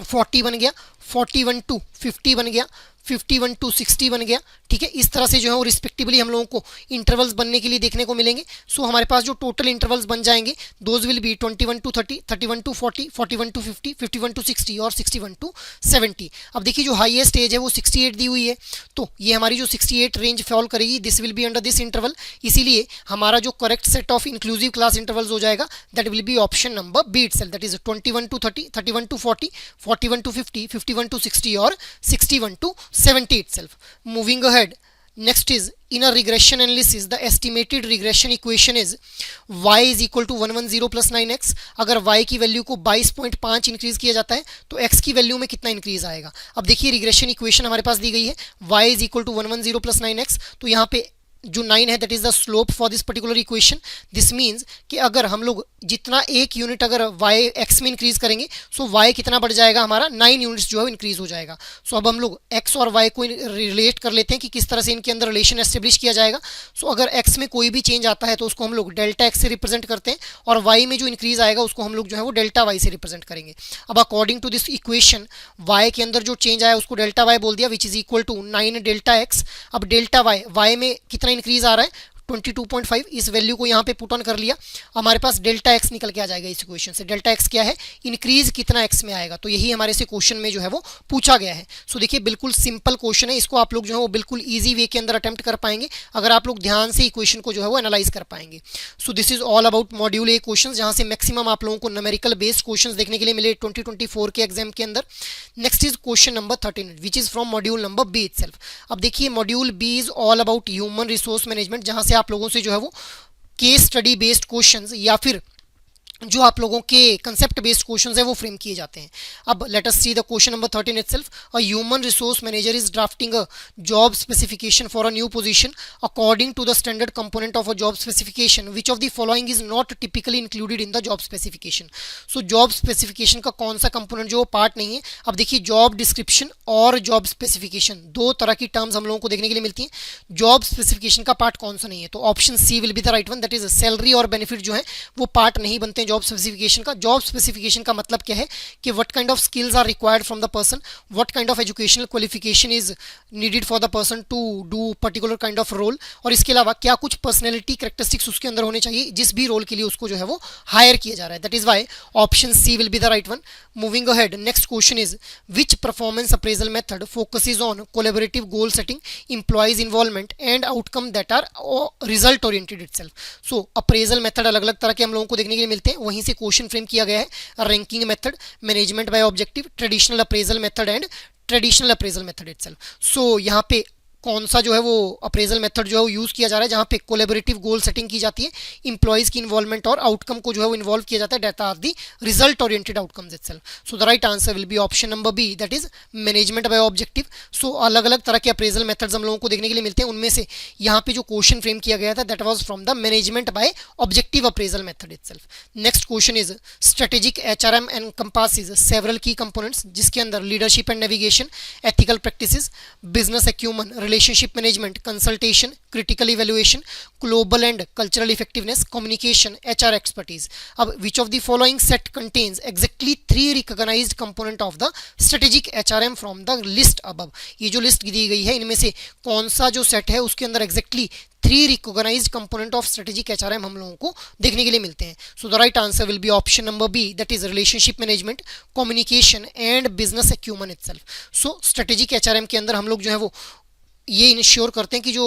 40 बन गया, 41 to 50 बन गया, 51 to 60 बन गया। ठीक है, इस तरह से जो है वो रिस्पेक्टिवली हम लोगों को इंटरवल्स बनने के लिए देखने को मिलेंगे। सो हमारे पास जो टोटल इंटरवल्स बन जाएंगे those will be 21 to 30, 31 to 40, 41 to 50, 51 to 60 और 61 to 70। अब देखिए जो हाईएस्ट एज है वो 68 दी हुई है, तो ये हमारी जो 68 रेंज फॉल करेगी, this will be under this interval. इसीलिए हमारा जो correct set of inclusive class intervals हो जाएगा that will be option number B itself, that is 21 to 30, 31 to 40, 41 to 50, 51 to 60 और 61 to 70 itself। Moving ahead, next is in a regression analysis the estimated regression equation is y is equal to 110 plus 9x। अगर y की value को 22.5 increase किया जाता है तो x की value में कितना इंक्रीज आएगा। अब देखिए रिग्रेशन इक्वेशन हमारे पास दी गई है, y is equal to 110 plus 9x, तो यहाँ पे जो 9 है that is the slope for this particular equation. This means कि अगर हम लोग जितना एक यूनिट अगर y x में इंक्रीज करेंगे सो y कितना बढ़ जाएगा हमारा, 9 यूनिट्स जो है इंक्रीज हो जाएगा। सो अब हम लोग x और y को रिलेट कर लेते हैं कि किस तरह से इनके अंदर रिलेशन एस्टेब्लिश किया जाएगा। सो अगर x में कोई भी चेंज आता है तो उसको हम लोग डेल्टा x से रिप्रेजेंट करते हैं और y में जो इंक्रीज आएगा उसको हम लोग जो है वो डेल्टा y से रिप्रेजेंट करेंगे। अब according to this equation y के अंदर जो चेंज आया उसको डेल्टा y बोल दिया which is equal to 9 delta x। अब डेल्टा y में कितना इंक्रीज आ रहा है, 22.5, इस वैल्यू को यहाँ पे पुट ऑन कर लिया, हमारे पास डेल्टा एक्स निकल के आ जाएगा इस इक्वेशन से। डेल्टा एक्स क्या है, इंक्रीज कितना एक्स में आएगा, तो यही हमारे से क्वेश्चन में जो है वो पूछा गया है। सो देखिए बिल्कुल सिंपल क्वेश्चन है, इसको आप लोग जो है वो बिल्कुल ईजी वे के अंदर अटेम्प्ट कर पाएंगे अगर आप लोग ध्यान से इक्वेशन को जो है वो एनालाइज कर पाएंगे। सो this is all about module A question, जहाँ से मैक्सिमम आप लोगों को न्यूमेरिकल बेस्ड क्वेश्चन देखने के लिए मिले 2024 के एग्जाम के अंदर। Next is question number 13 which is from module number B itself. अब देखिए module B is all about human resource management, जहाँ से आप लोगों से जो है वो केस स्टडी बेस्ड क्वेश्चंस या फिर जो आप लोगों के कंसेप्ट बेस्ड क्वेश्चंस है वो फ्रेम किए जाते हैं। अब let us see the question number 13 itself. A human resource manager is drafting a job specification for a new position according to the standard component of a job specification which of the following is not typically included in the job specification. So job specification का कौन सा component जो part नहीं है। अब देखिए job description और job specification दो तरह की टर्म्स हम लोगों को देखने के लिए मिलती हैं। जॉब स्पेसिफिकेशन का पार्ट कौन सा नहीं है, तो option C will be the right one, that is salary और बेनिफिट जो है वो पार्ट नहीं बनते हैं जॉब स्पेसिफिकेशन का। जॉब स्पेसिफिकेशन का मतलब क्या है कि what kind of skills are required from the person, what kind of educational qualification is needed for the person to do particular kind of role, और इसके अलावा क्या कुछ पर्सनैलिटी कैरेक्टरिस्टिक्स उसके अंदर होने चाहिए जिस भी रोल के लिए उसको जो है वो हायर किया जा रहा है। That is why option C will be the right one. Moving ahead, next question is which performance appraisal method focuses on collaborative goal setting, employees involvement and outcome that are result oriented itself. So appraisal method अलग अलग तरह के हम लोगों को देखने के लिए मिलते हैं, वहीं से क्वेश्चन फ्रेम किया गया है। Ranking method, management by objective, traditional appraisal method and traditional appraisal method itself. So यहाँ पे कौन सा जो है वो अप्रेजल मेथड जो है वो यूज़ किया जा रहा है जहाँ पे कोलेबोरेटिव गोल सेटिंग की जाती है, इंप्लॉइज की इन्वॉल्वमेंट और आउटकम को जो है वो इन्वॉल्व किया जाता है, that are the result oriented outcomes itself. So the right answer will be option number B, that is management by objective. So अलग अलग तरह के अप्रेजल मेथड्स हम लोगों को देखने के लिए मिलते हैं, उनमें से यहाँ पे जो क्वेश्चन फ्रेम किया गया था that was from the management by objective appraisal method itself. Next question is strategic HRM encompasses several key components जिसके अंदर leadership and navigation, ethical practices, business acumen, relationship management, consultation, critical evaluation, global and cultural effectiveness, communication, HR expertise. अब which of the following set contains exactly 3 recognised component of the strategic HRM from the list above. ये जो list दी गई है इनमें से कौन सा जो सेट है उसके अंदर exactly 3 recognised component of strategic HRM हम लोगों को देखने के लिए मिलते हैं। So the right answer will be option number B, that is relationship management, communication and business acumen itself. So strategic HRM के अंदर हम लोग जो है वो ये इंश्योर करते हैं कि जो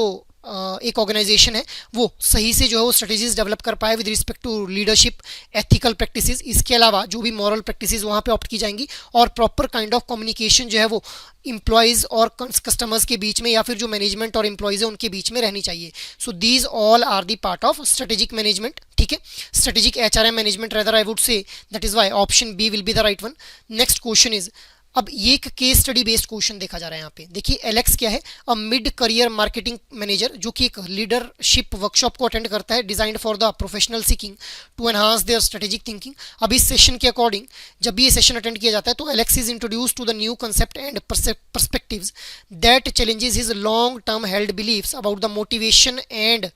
एक ऑर्गेनाइजेशन है वो सही से जो है वो स्ट्रेटेजीज डेवलप कर पाए with respect to leadership, ethical practices, इसके अलावा जो भी मॉरल प्रैक्टिसेस वहाँ पे ऑप्ट की जाएंगी, और प्रॉपर काइंड ऑफ कम्युनिकेशन जो है वो इम्प्लॉयज़ और कस्टमर्स के बीच में या फिर जो मैनेजमेंट और एम्प्लॉयज़ है उनके बीच में रहनी चाहिए। So these all are the part of strategic management, ठीक है, strategic HRM management rather I would say, that is why option B will be the right one. Next question is, अब ये एक केस स्टडी बेस्ड क्वेश्चन देखा जा रहा है यहाँ पे। देखिए एलेक्स क्या है, a mid career marketing manager जो कि एक लीडरशिप वर्कशॉप को अटेंड करता है designed for the professional seeking to enhance their strategic thinking. अब इस सेशन के अकॉर्डिंग जब भी ये सेशन अटेंड किया जाता है तो Alex is introduce to the new concept and perspectives that challenges his long term held beliefs about the motivation and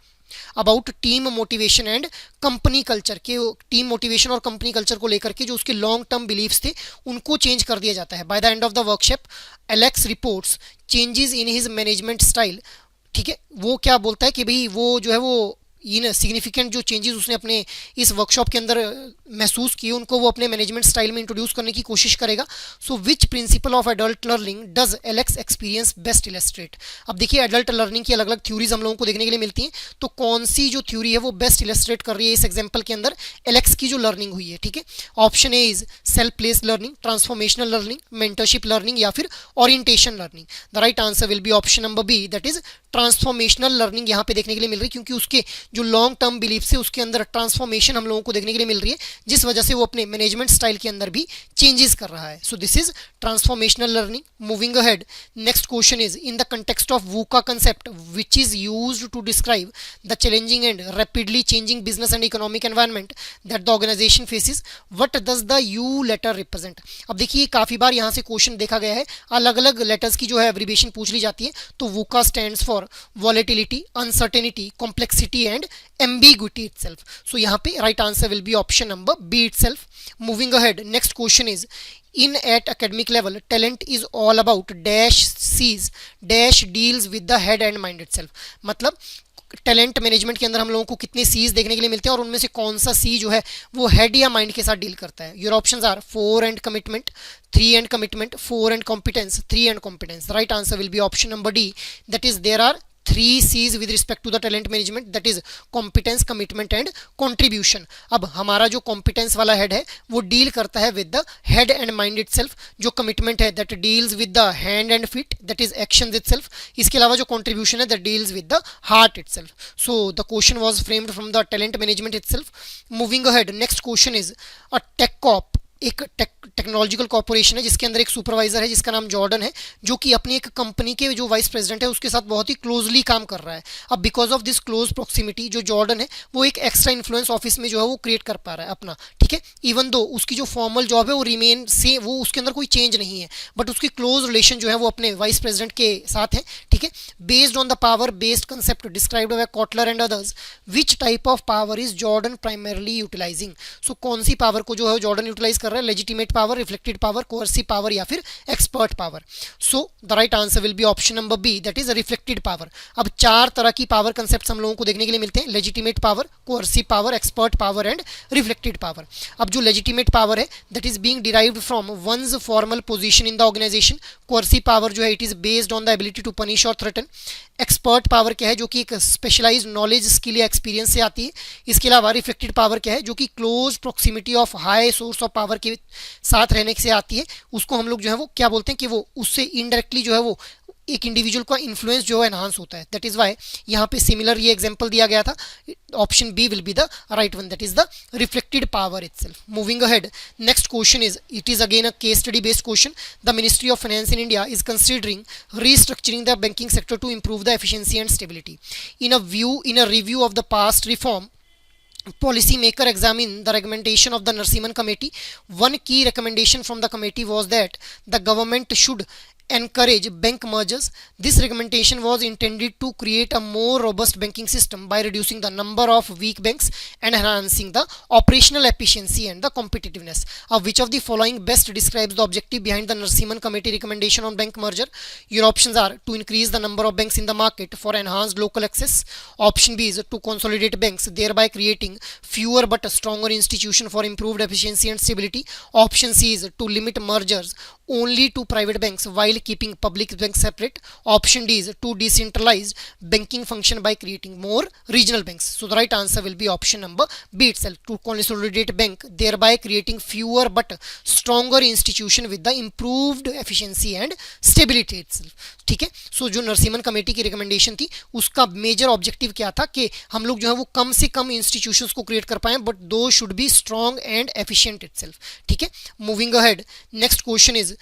about team motivation and company culture के। टीम मोटिवेशन और company culture को लेकर के जो उसके लॉन्ग टर्म बिलीव्स थे उनको change कर दिया जाता है। By the end of the workshop Alex reports changes in his management style, ठीक है, वो क्या बोलता है कि भाई वो जो है वो इन सिग्निफिकेंट जो चेंजेस उसने अपने इस वर्कशॉप के अंदर महसूस किए उनको वो अपने मैनेजमेंट स्टाइल में इंट्रोड्यूस करने की कोशिश करेगा। So which principle of adult learning does Alex experience best illustrate. अब देखिए एडल्ट लर्निंग की अलग अलग थ्योरीज हम लोगों को देखने के लिए मिलती हैं, तो कौन सी जो थ्योरी है वो बेस्ट इलस्ट्रेट कर रही है इस एग्जाम्पल के अंदर एलेक्स की जो लर्निंग हुई है, ठीक है। Option A is self place learning, transformational learning, mentorship learning या फिर orientation learning. The right answer will be option number B, that is transformational learning यहाँ पे देखने के लिए मिल रही है, क्योंकि उसके जो लॉन्ग टर्म बिलीफ से उसके अंदर ट्रांसफॉर्मेशन हम लोगों को देखने के लिए मिल रही है, जिस वजह से वो अपने मैनेजमेंट स्टाइल के अंदर भी चेंजेस कर रहा है। So this is transformational learning. Moving ahead, next question is in the context of VUCA concept which is used to describe the challenging and rapidly changing business and economic environment that the organisation faces, what does the U letter represent. अब देखिए काफी बार यहाँ से question देखा गया है, अलग अलग लेटर्स की जो है एब्रीविएशन पूछ ली जाती है, तो VUCA stands for volatility, uncertainty, complexity and ambiguity itself. So यहाँ पे right answer will be option number B itself. Moving ahead, next question is in at academic level talent is all about dash C's dash deals with the head and mind itself. मतलब talent management के अंदर हम लोगों को कितने seize देखने के लिए मिलते हैं और उनमें से कौन सा सी जो है वो हेड या माइंड के साथ डील करता है। Your options are 4 and commitment, 3 and commitment, 4 and competence, 3 and competence. Right answer will be option number D, that is there are 3 C's with respect to the talent management, that is competence, commitment and contribution. अब हमारा जो competence वाला head है वो deal करता है with the head and mind itself. जो commitment है that deals with the hand and feet, that is actions itself. इसके अलावा जो contribution है that deals with the heart itself. So the question was framed from the talent management itself. Moving ahead, next question is a tech cop, एक technological corporation है जिसके अंदर एक supervisor है जिसका नाम जॉर्डन है, जो कि अपनी एक कंपनी के जो वाइस प्रेसिडेंट है उसके साथ बहुत ही क्लोजली काम कर रहा है. अब because of this close proximity जो जॉर्डन है वो एक एक्स्ट्रा इन्फ्लुएंस ऑफिस में जो है वो क्रिएट कर पा रहा है अपना. ठीक है, इवन दो उसकी जो फॉर्मल जॉब है वो रिमेन से, वो उसके अंदर कोई चेंज नहीं है, बट उसकी क्लोज रिलेशन जो है वो अपने वाइस प्रेसिडेंट के साथ है. ठीक है, based on the power based concept described by Kotler and others, which type of power is Jordan primarily utilising. So कौन सी पावर को जो है जॉर्डन यूटिलाइज कर रहा है, legitimate power, reflected power, coercive power या फिर expert power. So the right answer will be option number B, that is reflected power. अब चार तरह की पावर कंसेप्ट हम लोगों को देखने के लिए मिलते हैं, legitimate power, coercive power, expert power and reflected power. अब जो लेजिटिमेट पावर है that is being derived from one's formal position in the organisation. Coercive power जो है it is based on the ability to punish और threaten. Expert power क्या है, जो कि एक स्पेशलाइज्ड नॉलेज, स्किल या एक्सपीरियंस से आती है. इसके अलावा रिफ्लेक्टेड पावर क्या है, जो कि close proximity of high source of power के साथ रहने से आती है. उसको हम लोग जो है वो क्या बोलते हैं कि वो उससे इनडायरेक्टली जो है वो एक इंडिविजुअल का इन्फ्लुएंस जो है एनहांस होता है. दैट इज वाई यहाँ पे सिमिलर ये एग्जांपल दिया गया था. Option B will be the right one, that is the reflected power itself. Moving ahead, next question is, it is again a case study based question. The ministry of finance in India is considering restructuring the banking sector to improve the efficiency and stability. In a review of the past reform, policy maker examined the recommendation of the Narsimhan committee. One key recommendation from the committee was that the government should encourage bank mergers. This recommendation was intended to create a more robust banking system by reducing the number of weak banks and enhancing the operational efficiency and the competitiveness. Which of the following best describes the objective behind the Narsimhan committee recommendation on bank merger? Your options are to increase the number of banks in the market for enhanced local access. Option B is to consolidate banks, thereby creating fewer but stronger institutions for improved efficiency and stability. Option C is to limit mergers only to private banks while keeping public banks separate. Option D is to decentralize banking function by creating more regional banks. So the right answer will be option number B itself, to consolidate bank, thereby creating fewer but stronger institution with the improved efficiency and stability itself. ठीक है, सो जो Narasimhan committee की recommendation थी उसका major objective क्या था कि हम लोग जो है वो कम से कम इंस्टीट्यूशंस को क्रिएट कर पाए, बट दो should be strong and efficient itself. ठीक है, moving ahead, next question is,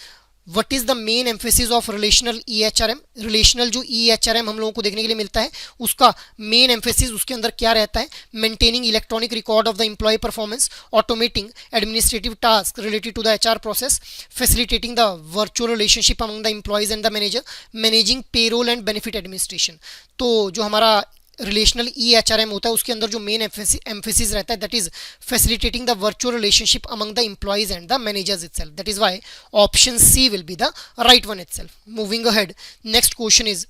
what is the main emphasis of relational EHRM. Relational जो EHRM हम लोगों को देखने के लिए मिलता है उसका मेन एम्फेसिस उसके अंदर क्या रहता है, maintaining electronic record of the employee performance, automating administrative task related to the HR process, facilitating the virtual relationship among the employees and the manager, managing payroll and benefit administration. तो जो हमारा relational EHRM होता है उसके अंदर जो main emphasis रहता है that is facilitating the virtual relationship among the employees and the managers itself. That is why option C will be the right one itself. Moving ahead, next question is,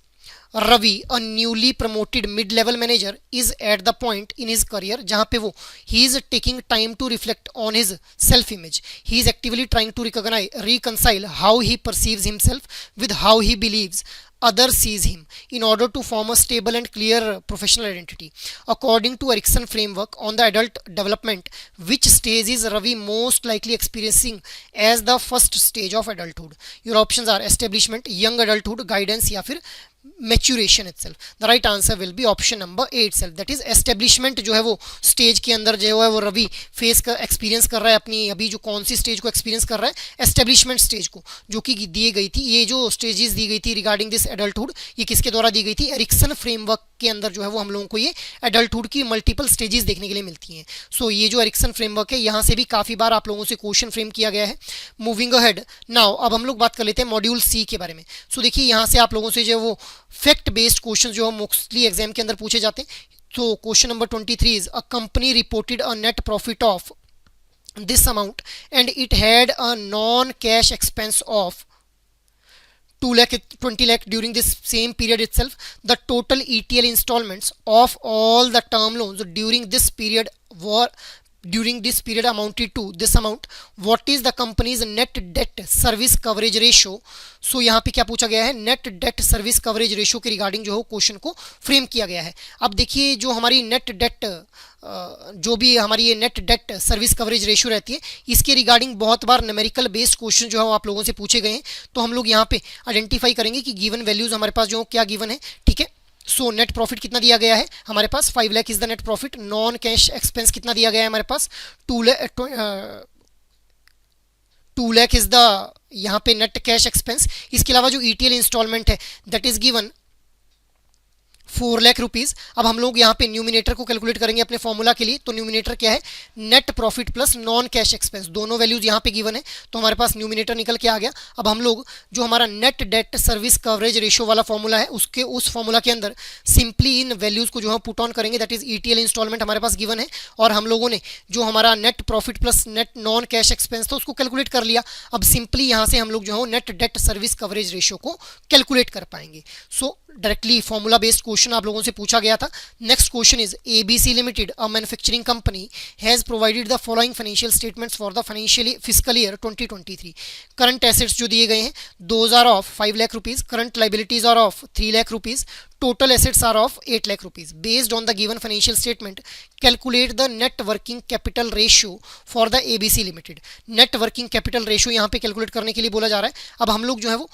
Ravi, a newly promoted mid-level manager, is at the point in his career जहाँ पे वो he is taking time to reflect on his self-image. He is actively trying to reconcile how he perceives himself with how he believes others sees him in order to form a stable and clear professional identity. According to Erikson framework on the adult development, which stage is Ravi most likely experiencing as the first stage of adulthood? Your options are establishment, young adulthood, guidance या फिर maturation itself. The right answer will be option number A itself, that is establishment जो है वो stage के अंदर जो है वो रवि फेस का एक्सपीरियंस कर रहा है अपनी, अभी जो कौन सी स्टेज को एक्सपीरियंस कर रहा है, एस्टेब्लिशमेंट स्टेज को, जो कि दी गई थी. ये जो स्टेजेस दी गई थी रिगार्डिंग दिस एडल्टहुड, ये किसके द्वारा दी गई थी, एरिक्सन फ्रेमवर्क के अंदर जो है वो हम लोगों को ये एडल्टहुड की मल्टीपल स्टेजेस देखने के लिए मिलती हैं. सो ये जो एरिक्सन फ्रेमवर्क है यहाँ से भी काफ़ी बार आप लोगों से क्वेश्चन फ्रेम किया गया है. मूविंग अहेड नाउ, अब हम लोग बात कर लेते हैं मॉड्यूल सी के बारे में. सो देखिए यहाँ से आप लोगों से जो है वो फैक्ट बेस्ड क्वेश्चन जो मोस्टली एग्जाम के अंदर पूछे जाते हैं. तो question number 23 is, a company reported a net profit of this amount and it had a non-cash expense of 2 lakh 20 lakh during this same period itself. The total ETL installments of all the term loans during this period were during this period amounted to this amount. What is the company's net debt service coverage ratio? सो यहाँ पे क्या पूछा गया है, net debt service coverage ratio के regarding जो है question को फ्रेम किया गया है. अब देखिए जो हमारी नेट डेट जो भी हमारी ये net debt service coverage ratio रहती है, इसके रिगार्डिंग बहुत बार न्यूमेरिकल बेस्ड क्वेश्चन जो है आप लोगों से पूछे गए हैं. तो हम लोग यहाँ पे आइडेंटिफाई करेंगे कि गिवन वैल्यूज हमारे पास जो क्या गिवन है. ठीक है, सो नेट प्रॉफिट कितना दिया गया है हमारे पास, 5 lakh is the net profit. Non cash expense कितना दिया गया है हमारे पास, 2 लाख इज द यहाँ पे नेट कैश एक्सपेंस. इसके अलावा जो ईटीएल इंस्टॉलमेंट है that is given 4 lakh rupees. अब हम लोग यहाँ पे न्यूमिनेटर को कैलकुलेट करेंगे अपने फॉर्मूला के लिए. तो न्यूमिनेटर क्या है, net profit plus non cash expense. दोनों वैल्यूज यहाँ पे गिवन है तो हमारे पास न्यूमिनेटर निकल के आ गया. अब हम लोग जो हमारा net debt service coverage ratio वाला फॉर्मूला है उसके उस फॉर्मूला के अंदर सिंपली इन वैल्यूज को जो हम पुट ऑन करेंगे. दैट इज ईटीएल इंस्टॉलमेंट हमारे पास गिवन है और हम लोगों ने जो हमारा net profit plus net non cash expense था उसको कैलकुलेट कर लिया. अब सिंपली यहाँ से हम लोग जो है net debt service coverage ratio को कैलकुलेट कर पाएंगे. So directly formula based question आप लोगों से पूछा गया था. Next question is ABC limited a manufacturing company has provided the following financial statements for the financial fiscal year 2023. Current assets जो दिए गए हैं those are of 5 lakh rupees. Current liabilities are of 3 lakh rupees. total assets are of 8 lakh rupees. Based on the given financial statement, calculate the net working capital ratio for the ABC Limited. net working capital ratio यहाँ पे calculate करने के लिए बोला जा रहा है. अब हम लोग जो है वो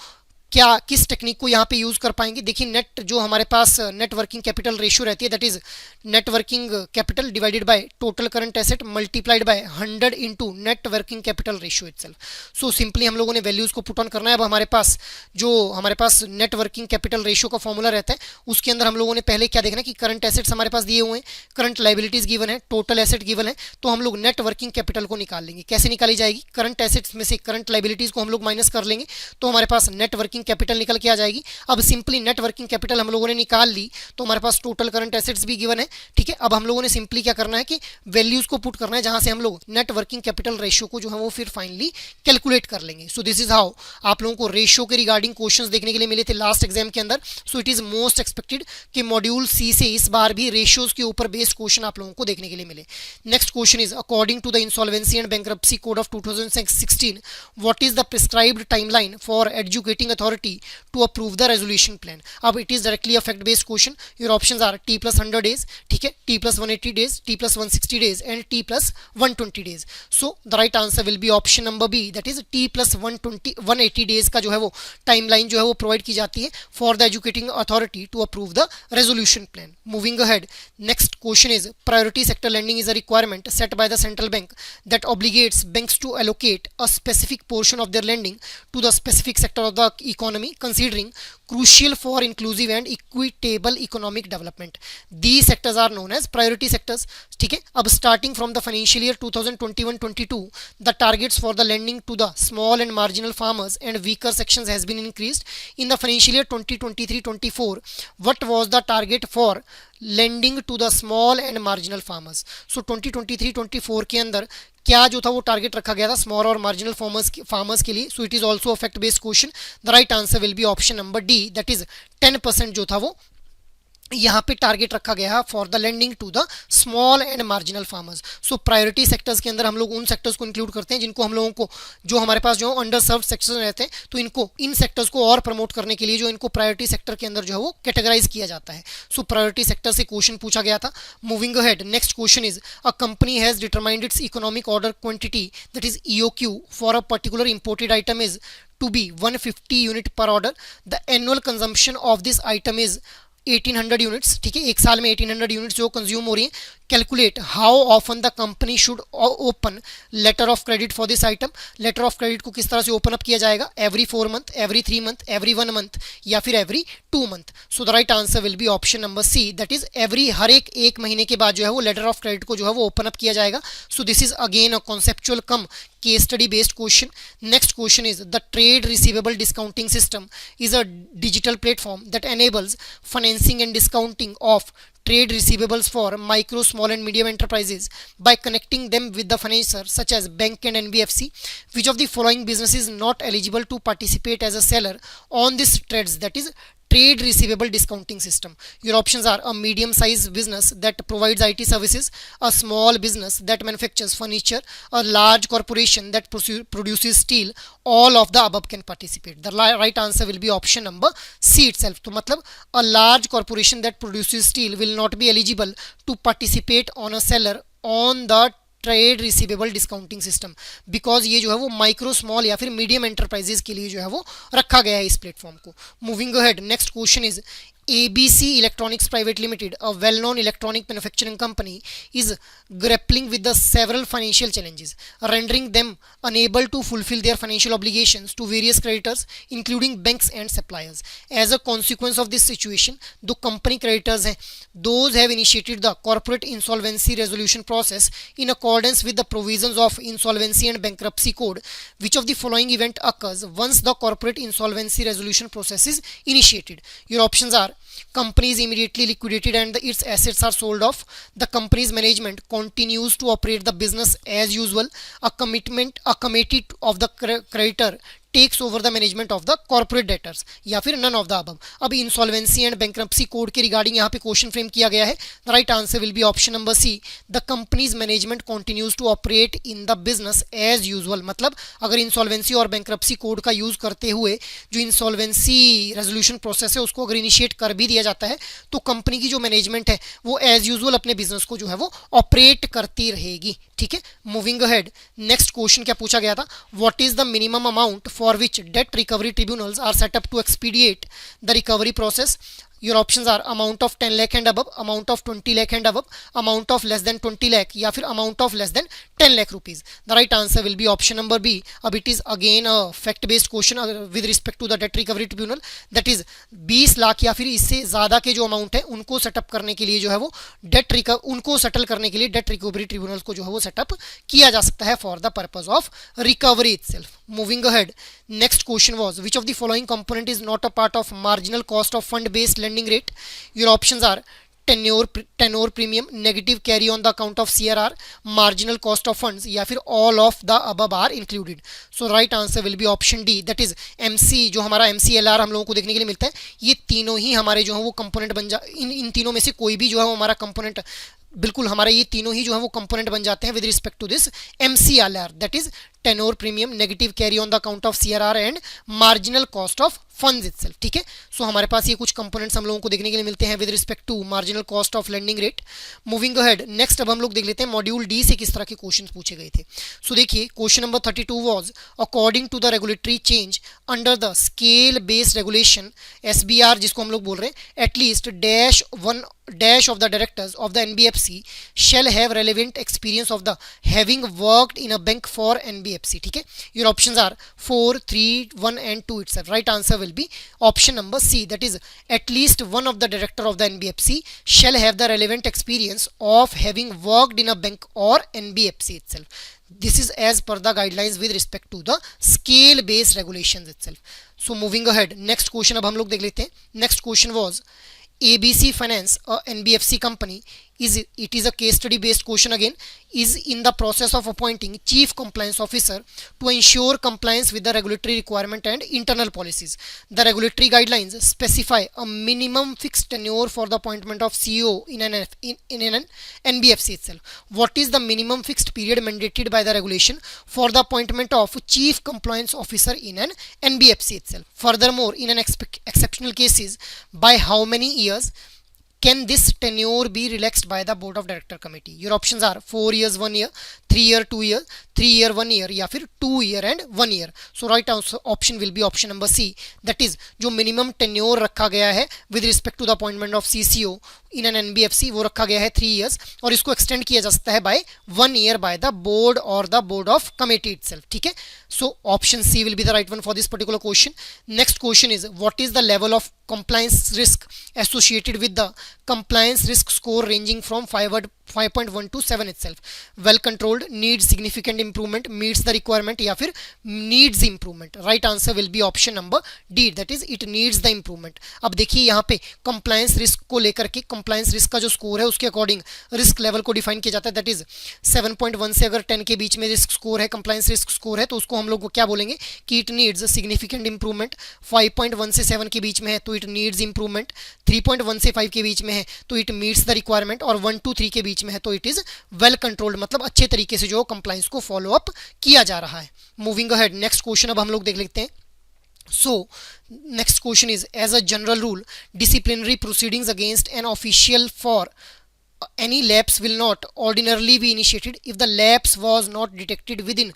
क्या किस टेक्निक को यहाँ पे यूज कर पाएंगे. देखिए नेट जो हमारे पास नेट वर्किंग कैपिटल रेशियो रहती है that is net working capital divided by total current asset multiplied by 100 into net working capital ratio itself. So simply हम लोगों ने वैल्यूज को पुट ऑन करना है. अब हमारे पास जो हमारे पास नेट वर्किंग कैपिटल रेशियो का फॉर्मूला रहता है उसके अंदर हम लोगों ने पहले क्या देखना है कि करंट एसेट्स हमारे पास दिए हुए हैं, करंट लाइबिलिटीज गिवन है, टोटल एसेट गिवन है. तो हम लोग नेट वर्किंग कैपिटल को निकाल लेंगे. कैसे निकाली जाएगी, करंट एसेट्स में से करंट लाइबिलिटीज को हम लोग माइनस कर लेंगे तो हमारे पास नेट वर्किंग कैपिटल निकल के आ जाएगी. अब सिंपली नेट वर्किंग कैपिटल हम लोगों ने निकाल ली तो हमारे पास टोटल करंट एसेट्स भी गिवन है. ठीक है, अब हम लोगों ने सिंपली क्या करना है कि वैल्यूज को पुट करना है जहां से हम लोग नेट वर्किंग कैपिटल रेशियो को जो है वो फिर फाइनली कैलकुलेट कर लेंगे. सो दिस इज हाउ आप लोगों को रेशियो के रिगार्डिंग क्वेश्चंस देखने के लिए मिले थे लास्ट एग्जाम के अंदर. So it is most expected कि मॉड्यूल सी से इस बार भी रेशियोज के ऊपर बेस्ड क्वेश्चन आप लोगों को देखने के लिए मिले. Next question is according to the insolvency and bankruptcy code of 2016 what is the prescribed timeline for educating authority to approve the resolution plan. अब it is directly a fact based question. Your options are T plus 100 days, ठीक है, T plus 180 days, T plus 160 days and T plus 120 days. So the right answer will be option number B that is T plus 180 days का जो है वो timeline जो है वो provide की जाती है for the educating authority to approve the resolution plan. Moving ahead, next question is priority sector lending is a requirement set by the central bank that obligates banks to allocate a specific portion of their lending to the specific sector of the economy considering crucial for inclusive and equitable economic development. These sectors are known as priority sectors. ठीक है, अब starting from the financial year 2021-22 the targets for the lending to the small and marginal farmers and weaker sections has been increased. In the financial year 2023-24 what was the target for lending to the small and marginal farmers? So 2023-24 के अंदर क्या जो था वो target रखा गया था small और मार्जिनल फार्मर्स के लिए. So it is also a fact based question. The right answer will be option number D that is 10% जो था वो यहाँ पे टारगेट रखा गया है for the lending to the small and marginal farmers. So priority sectors के अंदर हम लोग उन सेक्टर्स को इंक्लूड करते हैं जिनको हम लोगों को जो हमारे पास जो अंडर सर्व सेक्टर्स रहते हैं तो इनको इन सेक्टर्स को और प्रमोट करने के लिए जो इनको प्रायोरिटी सेक्टर के अंदर जो है वो कैटेगराइज किया जाता है. सो प्रायोरिटी सेक्टर से क्वेश्चन पूछा गया था. Moving ahead, next question is a company has determined it's economic order quantity that is EOQ for a particular imported item is to be 150 unit per order. The annual consumption of this item is 1800 units. ठीक है, एक साल में 1800 units जो consume हो रही हैं. Calculate how often the company should open letter of credit for this item. Letter of credit को किस तरह से ओपन अप किया जाएगा, every 4 month, every 3 month, every 1 month या फिर every 2 month. So the right answer will be option number C that is every हर एक महीने के बाद जो है वो लेटर ऑफ क्रेडिट को जो है वो ओपन अप किया जाएगा. सो this is again a conceptual come case study based question. Next question is the trade receivable discounting system is a digital platform that enables financing and discounting of trade receivables for micro, small and medium enterprises by connecting them with the financier such as bank and NBFC. Which of the following business is not eligible to participate as a seller on this trades, that is trade receivable discounting system? Your options are a medium sized business that provides IT services, a small business that manufactures furniture, a large corporation that produces steel. All of the above can participate. The right answer will be option number C itself. तो मतलब a large corporation that produces steel will not be eligible to participate on a seller on the trade receivable discounting system, because ये जो है वो micro small या फिर medium enterprises के लिए जो है वो रखा गया है इस प्लेटफॉर्म को. Moving ahead, next question is ABC Electronics Private Limited, a well-known electronic manufacturing company, is grappling with the several financial challenges, rendering them unable to fulfill their financial obligations to various creditors, including banks and suppliers. As a consequence of this situation, the company creditors हैं, those have initiated the corporate insolvency resolution process in accordance with the provisions of Insolvency and Bankruptcy Code. Which of the following event occurs once the corporate insolvency resolution process is initiated? Your options are: company is immediately liquidated and its assets are sold off. The company's management continues to operate the business as usual. A committee of the creditor takes over the management of the corporate debtors, या फिर none of the above. अब insolvency and bankruptcy code के regarding यहाँ पे question frame किया गया है. The right answer will be option number C, the companies management continues to operate in the business as usual. मतलब अगर इंसॉल्वेंसी और बैंक्रप्सी कोड का यूज करते हुए जो इंसॉल्वेंसी रेजोल्यूशन प्रोसेस है उसको अगर इनिशिएट कर भी दिया जाता है तो कंपनी की जो मैनेजमेंट है वो एज यूजुअल अपने बिजनेस को जो है वो ऑपरेट करती रहेगी. ठीक है, मूविंग अहेड, नेक्स्ट क्वेश्चन क्या पूछा गया था? What is the minimum amount for which debt recovery tribunals are set up to expedite the recovery process? Your options are amount of 10 lakh and above, amount of 20 lakh and above, amount of less than 20 lakh या फिर amount of less than 10 lakh rupees. The right answer will be option number B. अब it is again a fact based question with respect to the debt recovery tribunal, that is 20 lakh या फिर इससे ज़्यादा के जो amount है उनको setup करने के लिए जो है वो उनको सेटल करने के लिए डेट रिकवरी ट्रिब्यूनल को जो है वो सेटअप किया जा सकता है for the purpose of recovery itself. Moving ahead, next question was which of the following component is not a part of marginal cost of fund based lending rate? Your options are tenure premium, negative carry on the account of CRR, marginal cost of funds या फिर all of the above are included. So right answer will be option D, that is MC. जो हमारा MCLR हम लोगों को देखने के लिए मिलता है, ये तीनों ही हमारे जो है वो कंपोनेंट बन जा इन तीनों में से कोई भी जो है वो हमारा कंपोनेंट बिल्कुल हमारा ये तीनों ही जो है वो कंपोनेंट बन जाते हैं with respect to this MCLR, that is tenor premium, negative carry on the account of CRR and marginal cost of funds itself. ठीक है, सो हमारे पास ये कुछ कंपोनेंट्स हम लोगों को देखने के लिए मिलते हैं with respect to marginal cost of lending rate. Moving ahead, next अब हम लोग देख लेते हैं मॉड्यूल डी से किस तरह के क्वेश्चंस पूछे गए थे. सो देखिए question number 32 was according to the regulatory change under the scale based regulation SBR, जिसको हम लोग बोल रहे हैं, at least dash of the directors of the NBFC shall have relevant experience of the having worked in a bank for NBFC. ठीक है, your options are 4, 3, 1 and 2 itself. Right answer will be option number C, that is at least one of the director of the NBFC shall have the relevant experience of having worked in a bank or NBFC itself. This is as per the guidelines with respect to the scale based regulations itself. So moving ahead, next question अब हम लोग देख लेते हैं. Next question was ABC Finance, a NBFC company, it is a case study based question again, is in the process of appointing chief compliance officer to ensure compliance with the regulatory requirement and internal policies. The regulatory guidelines specify a minimum fixed tenure for the appointment of CEO in an NBFC itself. What is the minimum fixed period mandated by the regulation for the appointment of chief compliance officer in an NBFC itself? Furthermore, in an exceptional cases, by how many years can this tenure be relaxed by the board of director committee? Your options are 4 years 1 year, 3 year 2 year, 3 year 1 year या फिर 2 year and 1 year. So right option will be option number C, that is जो minimum tenure रखा गया है with respect to the appointment of CCO in an NBFC वो रखा गया है 3 years और इसको extend किया जा सकता है by 1 year by the board or the board of committee itself. ठीक है, so option C will be the right one for this particular question. Next question is what is the level of compliance risk associated with the compliance risk score ranging from 5.1 to 7 itself. Well controlled, needs significant improvement, meets the requirement या फिर needs improvement. Right answer will be option number D, that is it needs the improvement. अब देखिए यहाँ पे compliance risk को लेकर के compliance risk का जो score है उसके according risk level को define किया जाता है, that is 7.1 से अगर 10 के बीच में risk score है, compliance risk score है, तो उसको हम लोग को क्या बोलेंगे कि it needs significant improvement. 5.1 से 7 के बीच में है तो it needs improvement. 3.1 से 5 के बीच में है तो it meets the requirement, और 1 to 3 के बीच में है तो इट इज वेल कंट्रोल्ड, मतलब अच्छे तरीके से जो कंप्लायंस को फॉलो अप किया जा रहा है. मूविंग अहेड, नेक्स्ट क्वेश्चन अब हम लोग देख लेते हैं. So, next question is, as a general rule, disciplinary proceedings against an official for any lapse will not ordinarily be initiated if the lapse was not detected within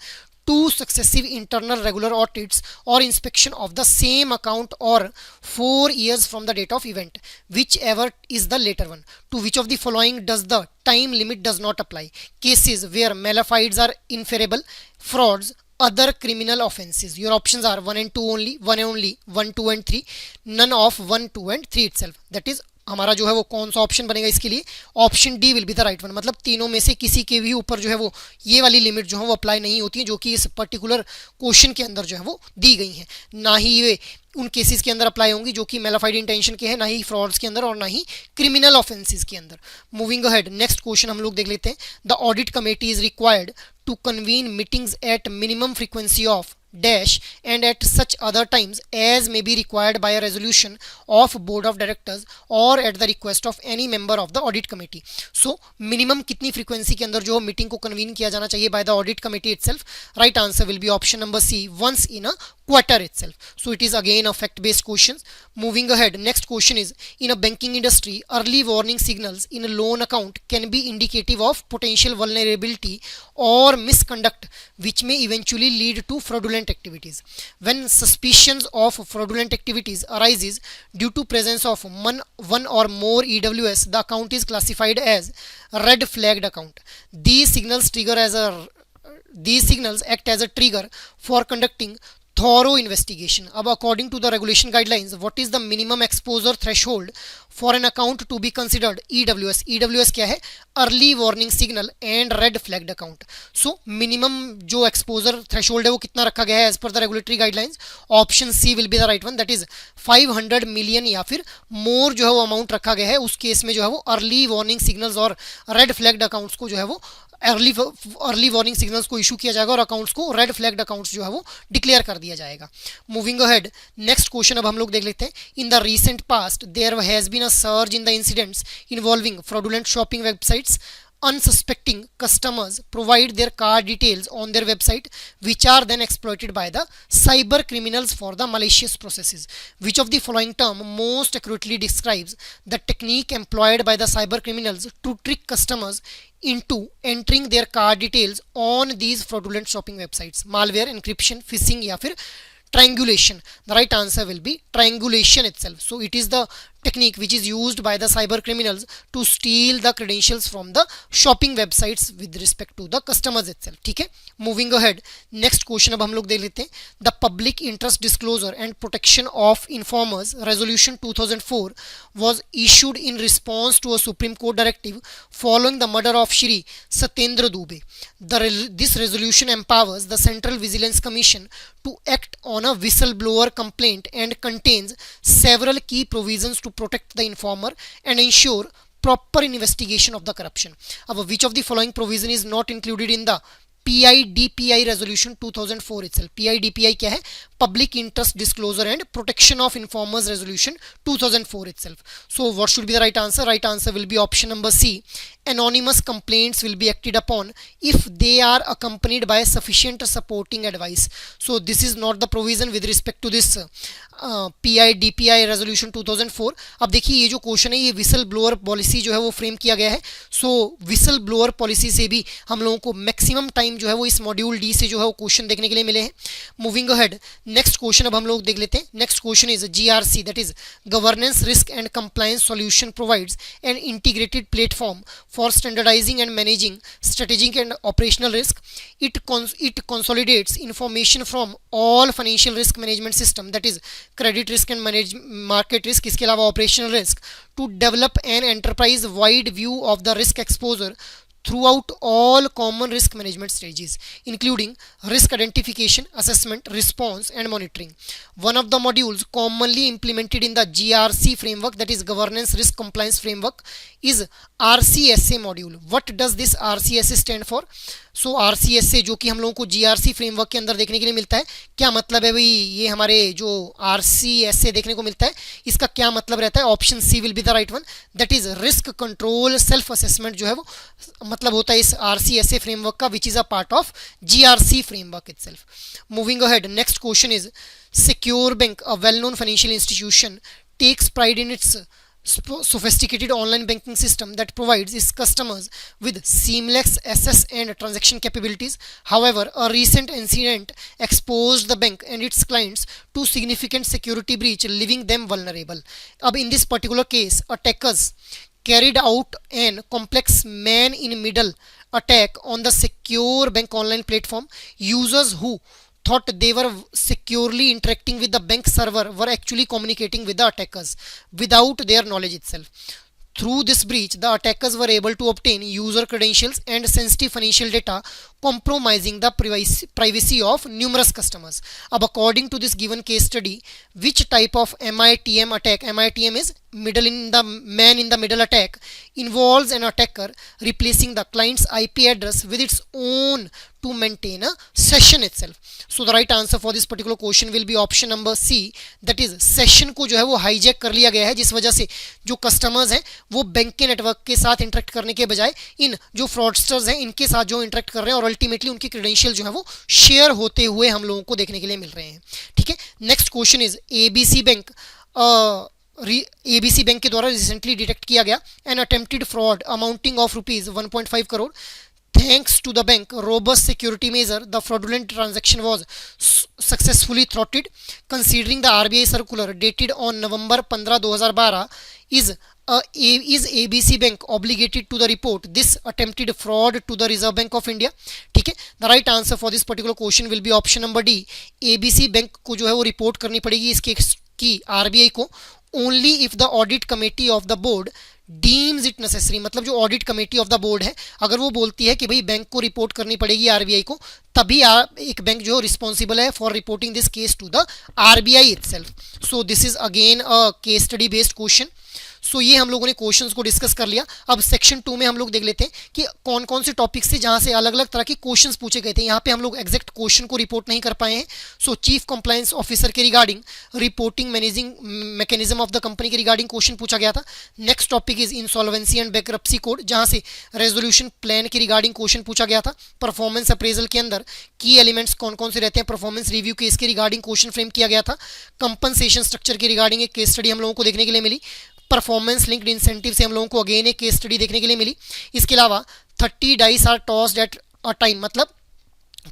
two successive internal regular audits or inspection of the same account or 4 years from the date of event, whichever is the later one. To which of the following does the time limit does not apply? Cases where malefides are inferable, frauds, other criminal offenses. Your options are 1 and 2 only, 1 and only, 1, 2 and 3, none of 1, 2 and 3 itself. That is हमारा जो है वो कौन सा option बनेगा इसके लिए, option D will be the right one. मतलब तीनों में से किसी के भी ऊपर जो है वो ये वाली लिमिट जो है वो अप्लाई नहीं होती है जो कि इस पर्टिकुलर क्वेश्चन के अंदर जो है वो दी गई है. ना ही ये उन केसेस के अंदर अप्लाई होंगी जो कि मेलाफाइड इंटेंशन के हैं, ना ही फ्रॉड्स के अंदर और ना ही क्रिमिनल ऑफेंसेस के अंदर. मूविंग अहेड, नेक्स्ट क्वेश्चन हम लोग देख लेते हैं. The audit committee is required to convene meetings at minimum frequency of dash and at such other times as may be required by a resolution of board of directors or at the request of any member of the audit committee. So minimum कितनी frequency के अंदर जो meeting को convene किया जाना चाहिए by the audit committee itself? Right answer will be option number C, once in a quarter itself. So it is again a fact based questions. Moving ahead, next question is, in a banking industry early warning signals in a loan account can be indicative of potential vulnerability or misconduct which may eventually lead to fraudulent activities. When suspicions of fraudulent activities arises due to presence of one or more EWS, the account is classified as red flagged account. These signals act as a trigger for conducting thorough investigation. अब according to the regulation guidelines, what is the minimum exposure threshold for an account to be considered EWS? EWS क्या है? Early warning signal and red flagged account. So minimum जो exposure threshold है वो कितना रखा गया है as per the regulatory guidelines? Option C will be the right one, that is 500 million या फिर more जो है वो amount रखा गया है. उस केस में जो है वो early warning signals और red flagged accounts को जो है वो अर्ली वार्निंग सिग्नल्स को इशू किया जाएगा और अकाउंट्स को रेड फ्लैग्ड अकाउंट्स जो है वो डिक्लेयर कर दिया जाएगा. मूविंग अहेड, नेक्स्ट क्वेश्चन अब हम लोग देख लेते हैं. In the recent past there has been a surge in the incidents involving fraudulent shopping websites. Unsuspecting customers provide their card details on their website which are then exploited by the cyber criminals for the malicious processes. Which of the following term most accurately describes the technique employed by the cyber criminals to trick customers into entering their card details on these fraudulent shopping websites? Malware, encryption, phishing या फिर triangulation? The right answer will be triangulation itself. So it is the technique which is used by the cyber criminals to steal the credentials from the shopping websites with respect to the customers itself. ठीक है, moving ahead, next question अब हम लोग देख लेते हैं. The public interest disclosure and protection of informers resolution 2004 was issued in response to a Supreme Court directive following the murder of Shri Satyendra Dubey. This resolution empowers the Central Vigilance Commission to act on a whistleblower complaint and contains several key provisions to protect the informer and ensure proper investigation of the corruption. Which of the following provision is not included in the PIDPI resolution 2004 itself? PIDPI क्या है? Public Interest Disclosure and Protection of Informers Resolution 2004 itself. So what should be the right answer? Right answer will be option number C. Anonymous complaints will be acted upon if they are accompanied by sufficient supporting advice. So this is not the provision with respect to this PIDPI resolution 2004. अब देखिए ये जो question है ये whistle blower policy जो है वो frame किया गया है. सो विसल ब्लोअर पॉलिसी से भी हम लोगों को मैक्सिमम टाइम टाइम जो है वो इस मॉड्यूल डी से जो है वो क्वेश्चन देखने के लिए मिले हैं। मूविंग अहेड, नेक्स्ट क्वेश्चन अब हम लोग देख लेते हैं। Next question is GRC, that is governance risk and compliance solution provides an integrated platform for standardising and managing strategic and operational risk. It consolidates information from all financial risk management system, that is credit risk and manage market risk, इसके अलावा operational risk, to develop an enterprise wide view of the risk exposure throughout all common risk management strategies, including risk identification, assessment, response, and monitoring. One of the modules commonly implemented in the GRC framework, that is governance risk compliance framework, is RCSA module. What does this RCSA stand for? So RCSA जो कि हम लोगों को GRC framework के अंदर देखने के लिए मिलता है, क्या मतलब है भाई? ये हमारे जो RCSA देखने को मिलता है, इसका क्या मतलब रहता है? Option C will be the right one, that is risk control self assessment जो है वो मतलब होता है इस RCSA फ्रेमवर्क का, which is a part of GRC framework itself. Moving ahead, next question is secure bank, a well known financial institution, takes pride in its sophisticated online banking system that provides its customers with seamless access and transaction capabilities. However, a recent incident exposed the bank and its clients to significant security breach, leaving them vulnerable. In this particular case, attackers carried out an complex man-in-middle attack on the secure bank online platform. Users who thought they were securely interacting with the bank server were actually communicating with the attackers without their knowledge itself. Through this breach, the attackers were able to obtain user credentials and sensitive financial data, compromising the privacy of numerous customers. According to this given case study, which type of MITM attack, MITM is man in the middle attack, involves an attacker replacing the client's IP address with its own to maintain a session itself. So the right answer for this particular question will be option number C, that is session को जो है वो hijack कर लिया गया है, जिस वजह से जो customers हैं वो बैंक के नेटवर्क के साथ इंटरेक्ट करने के बजाय इन जो फ्रॉडस्टर्स हैं इनके साथ जो इंटरेक्ट कर रहे हैं और अल्टीमेटली उनकी क्रेडेंशियल जो है वो शेयर होते हुए हम लोगों को देखने के लिए मिल रहे हैं. ठीक है, next question is ABC bank. ABC bank के द्वारा रिसेंटली डिटेक्ट किया गया an attempted fraud amounting of rupees 1.5 crore. Thanks to the bank robust security measure, the fraudulent transaction was successfully thwarted. Considering the RBI circular dated on November 15, 2012, is ABC Bank obligated to the report this attempted fraud to the Reserve Bank of India? ठीक है, the right answer for this particular question will be option number D. ABC Bank को जो है वो report करनी पड़ेगी इसके की RBI को only if the audit committee of the board deems it necessary. मतलब जो audit committee of the board है अगर वो बोलती है कि भाई बैंक को रिपोर्ट करनी पड़ेगी आरबीआई को, तभी एक बैंक जो रिस्पॉन्सिबल है for reporting this case to the RBI itself. So this is again a case study based question. So ये हम लोगों ने क्वेश्चंस को डिस्कस कर लिया. अब सेक्शन 2 में हम लोग देख लेते हैं कि कौन कौन से टॉपिक्स थे जहां से अलग अलग तरह के क्वेश्चंस पूछे गए थे. यहाँ पे हम लोग एग्जैक्ट क्वेश्चन को रिपोर्ट नहीं कर पाए हैं. सो चीफ कंप्लायंस ऑफिसर के regarding reporting managing mechanism of the company के रिगार्डिंग क्वेश्चन पूछा गया था. Next topic is insolvency and bankruptcy code, जहां से रेजोल्यूशन प्लान के रिगार्डिंग क्वेश्चन पूछा गया था. परफॉर्मेंस अप्रेजल के अंदर की एलिमेंट्स कौन कौन से रहते हैं, परफॉर्मेंस रिव्यू के इसके रिगार्डिंग क्वेश्चन फ्रेम किया गया था. कंपनसेशन स्ट्रक्चर के रिगार्डिंग एक केस स्टडी हम लोगों को देखने के लिए मिली. परफॉर्मेंस लिंक्ड इंसेंटिव से हम लोगों को अगेन एक केस स्टडी देखने के लिए मिली. इसके अलावा 30 dice are tossed at a time, मतलब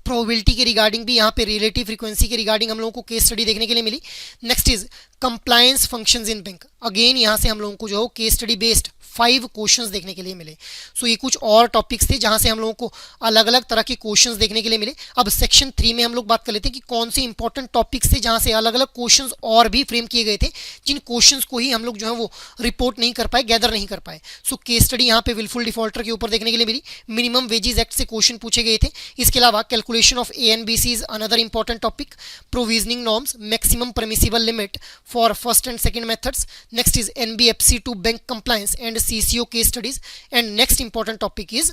प्रोबेबिलिटी के रिगार्डिंग भी यहाँ पे रिलेटिव फ्रीक्वेंसी के रिगार्डिंग हम लोगों को केस स्टडी देखने के लिए मिली. Next is compliance functions in bank. Again यहाँ से हम लोगों को जो केस स्टडी बेस्ड 5 क्वेश्चंस देखने के लिए मिले. सो ये कुछ और टॉपिक्स थे जहां से हम लोगों को अलग अलग तरह के क्वेश्चंस देखने के लिए मिले. अब सेक्शन 3 में हम लोग बात कर लेते हैं कि कौन से इंपॉर्टेंट टॉपिक्स थे जहां से अलग अलग क्वेश्चंस और भी फ्रेम किए गए थे, जिन क्वेश्चंस को ही हम लोग जो है वो रिपोर्ट नहीं कर पाए, गैदर नहीं कर पाए. सो केस स्टडी यहाँ पे विलफुल डिफॉल्टर के ऊपर देखने के लिए मिली. मिनिमम वेजेस एक्ट से क्वेश्चन पूछे गए थे. इसके अलावा calculation of ANBC is another important topic. Provisioning norms, maximum permissible limit for first and second methods. Next is NBFC to bank compliance and CCO case studies. And next important topic is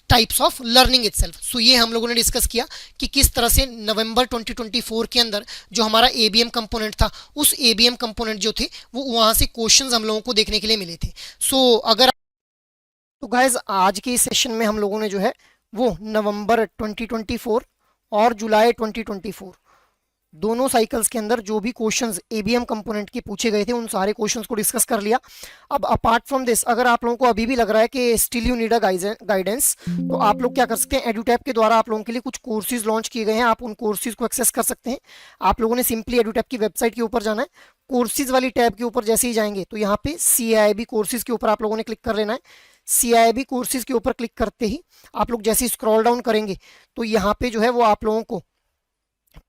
types of learning itself. So ये हम लोगों ने discuss किया कि किस तरह से नवंबर 2024 के अंदर जो हमारा ABM कंपोनेंट था, उस ABM कंपोनेंट जो थे वो वहां से क्वेश्चंस हम लोगों को देखने के लिए मिले थे. सो अगर तो गाइज आज के इस सेशन में हम लोगों ने जो है वो नवंबर 2024 और जुलाई 2024 दोनों साइकिल्स के अंदर जो भी क्वेश्चंस एबीएम कंपोनेंट के पूछे गए थे उन सारे क्वेश्चंस को डिस्कस कर लिया। अब अपार्ट फ्रॉम दिस, अगर आप लोगों को अभी भी लग रहा है कि still you need a guidance, तो आप लोग क्या कर सकते हैं, एडुटैप के द्वारा आप लोगों के लिए कुछ कोर्सेज लॉन्च किए गए हैं, आप उन कोर्सेज को एक्सेस कर सकते हैं। आप लोगों ने सिंपली एडुटैप की वेबसाइट के ऊपर जाना है, कोर्सेज वाली टैब के ऊपर जैसे ही जाएंगे तो यहाँ पे CIIB कोर्सेज के ऊपर आप लोगों ने क्लिक कर लेना है। CIIB कोर्सेज के ऊपर क्लिक करते ही आप लोग जैसे ही स्क्रॉल डाउन करेंगे तो यहाँ पे जो है वो आप लोगों को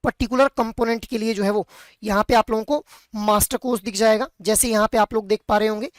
पर्टिकुलर कंपोनेंट के लिए जो है वो यहाँ पे आप लोगों को मास्टर कोर्स दिख जाएगा। जैसे यहाँ पे आप लोग देख पा रहे होंगे,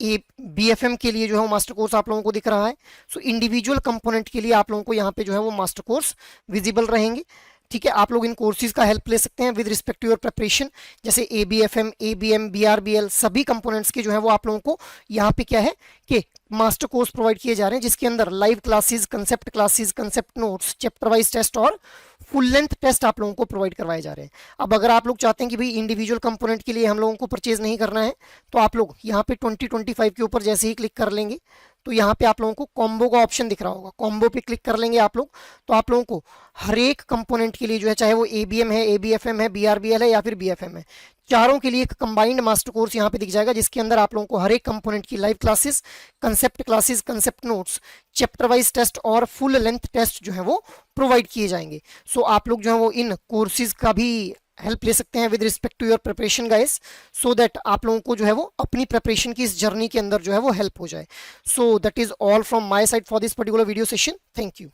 ए BFM के लिए जो है वो मास्टर कोर्स आप लोगों को दिख रहा है। सो इंडिविजुअल कंपोनेंट के लिए आप लोगों को यहाँ पे जो है वो मास्टर कोर्स विजिबल रहेंगे। ठीक है, आप लोग इन कोर्सेज का हेल्प ले सकते हैं with respect to your preparation. जैसे ABFM, ABM, BRBL सभी कंपोनेंट्स के जो है वो आप लोगों को यहाँ पे क्या है कि मास्टर कोर्स प्रोवाइड किए जा रहे हैं, जिसके अंदर live classes, concept notes, chapter wise test और फुल लेंथ टेस्ट आप लोगों को प्रोवाइड करवाए जा रहे हैं। अब अगर आप लोग चाहते हैं कि भाई इंडिविजुअल कंपोनेंट के लिए हम लोगों को परचेज नहीं करना है, तो आप लोग यहाँ पे 2025 के ऊपर जैसे ही क्लिक कर लेंगे तो यहाँ पे आप लोगों को कॉम्बो का ऑप्शन दिख रहा होगा, कॉम्बो पे क्लिक कर लेंगे आप लोग तो आप लोगों को हर एक कंपोनेंट के लिए जो है, चाहे वो ABM है, ABFM है, BRBL है या फिर BFM है, चारों के लिए एक कंबाइंड मास्टर कोर्स यहाँ पे दिख जाएगा, जिसके अंदर आप लोगों को हर एक कंपोनेंट की live classes, concept notes, chapter wise test और फुल लेंथ टेस्ट जो है वो प्रोवाइड किए जाएंगे। सो आप लोग जो है वो इन कोर्सेज का भी हेल्प ले सकते हैं with respect to your preparation guys, so that आप लोगों को जो है वो अपनी प्रिपरेशन की इस जर्नी के अंदर जो है वो हेल्प हो जाए। So that is all from my side for this particular video session. Thank you.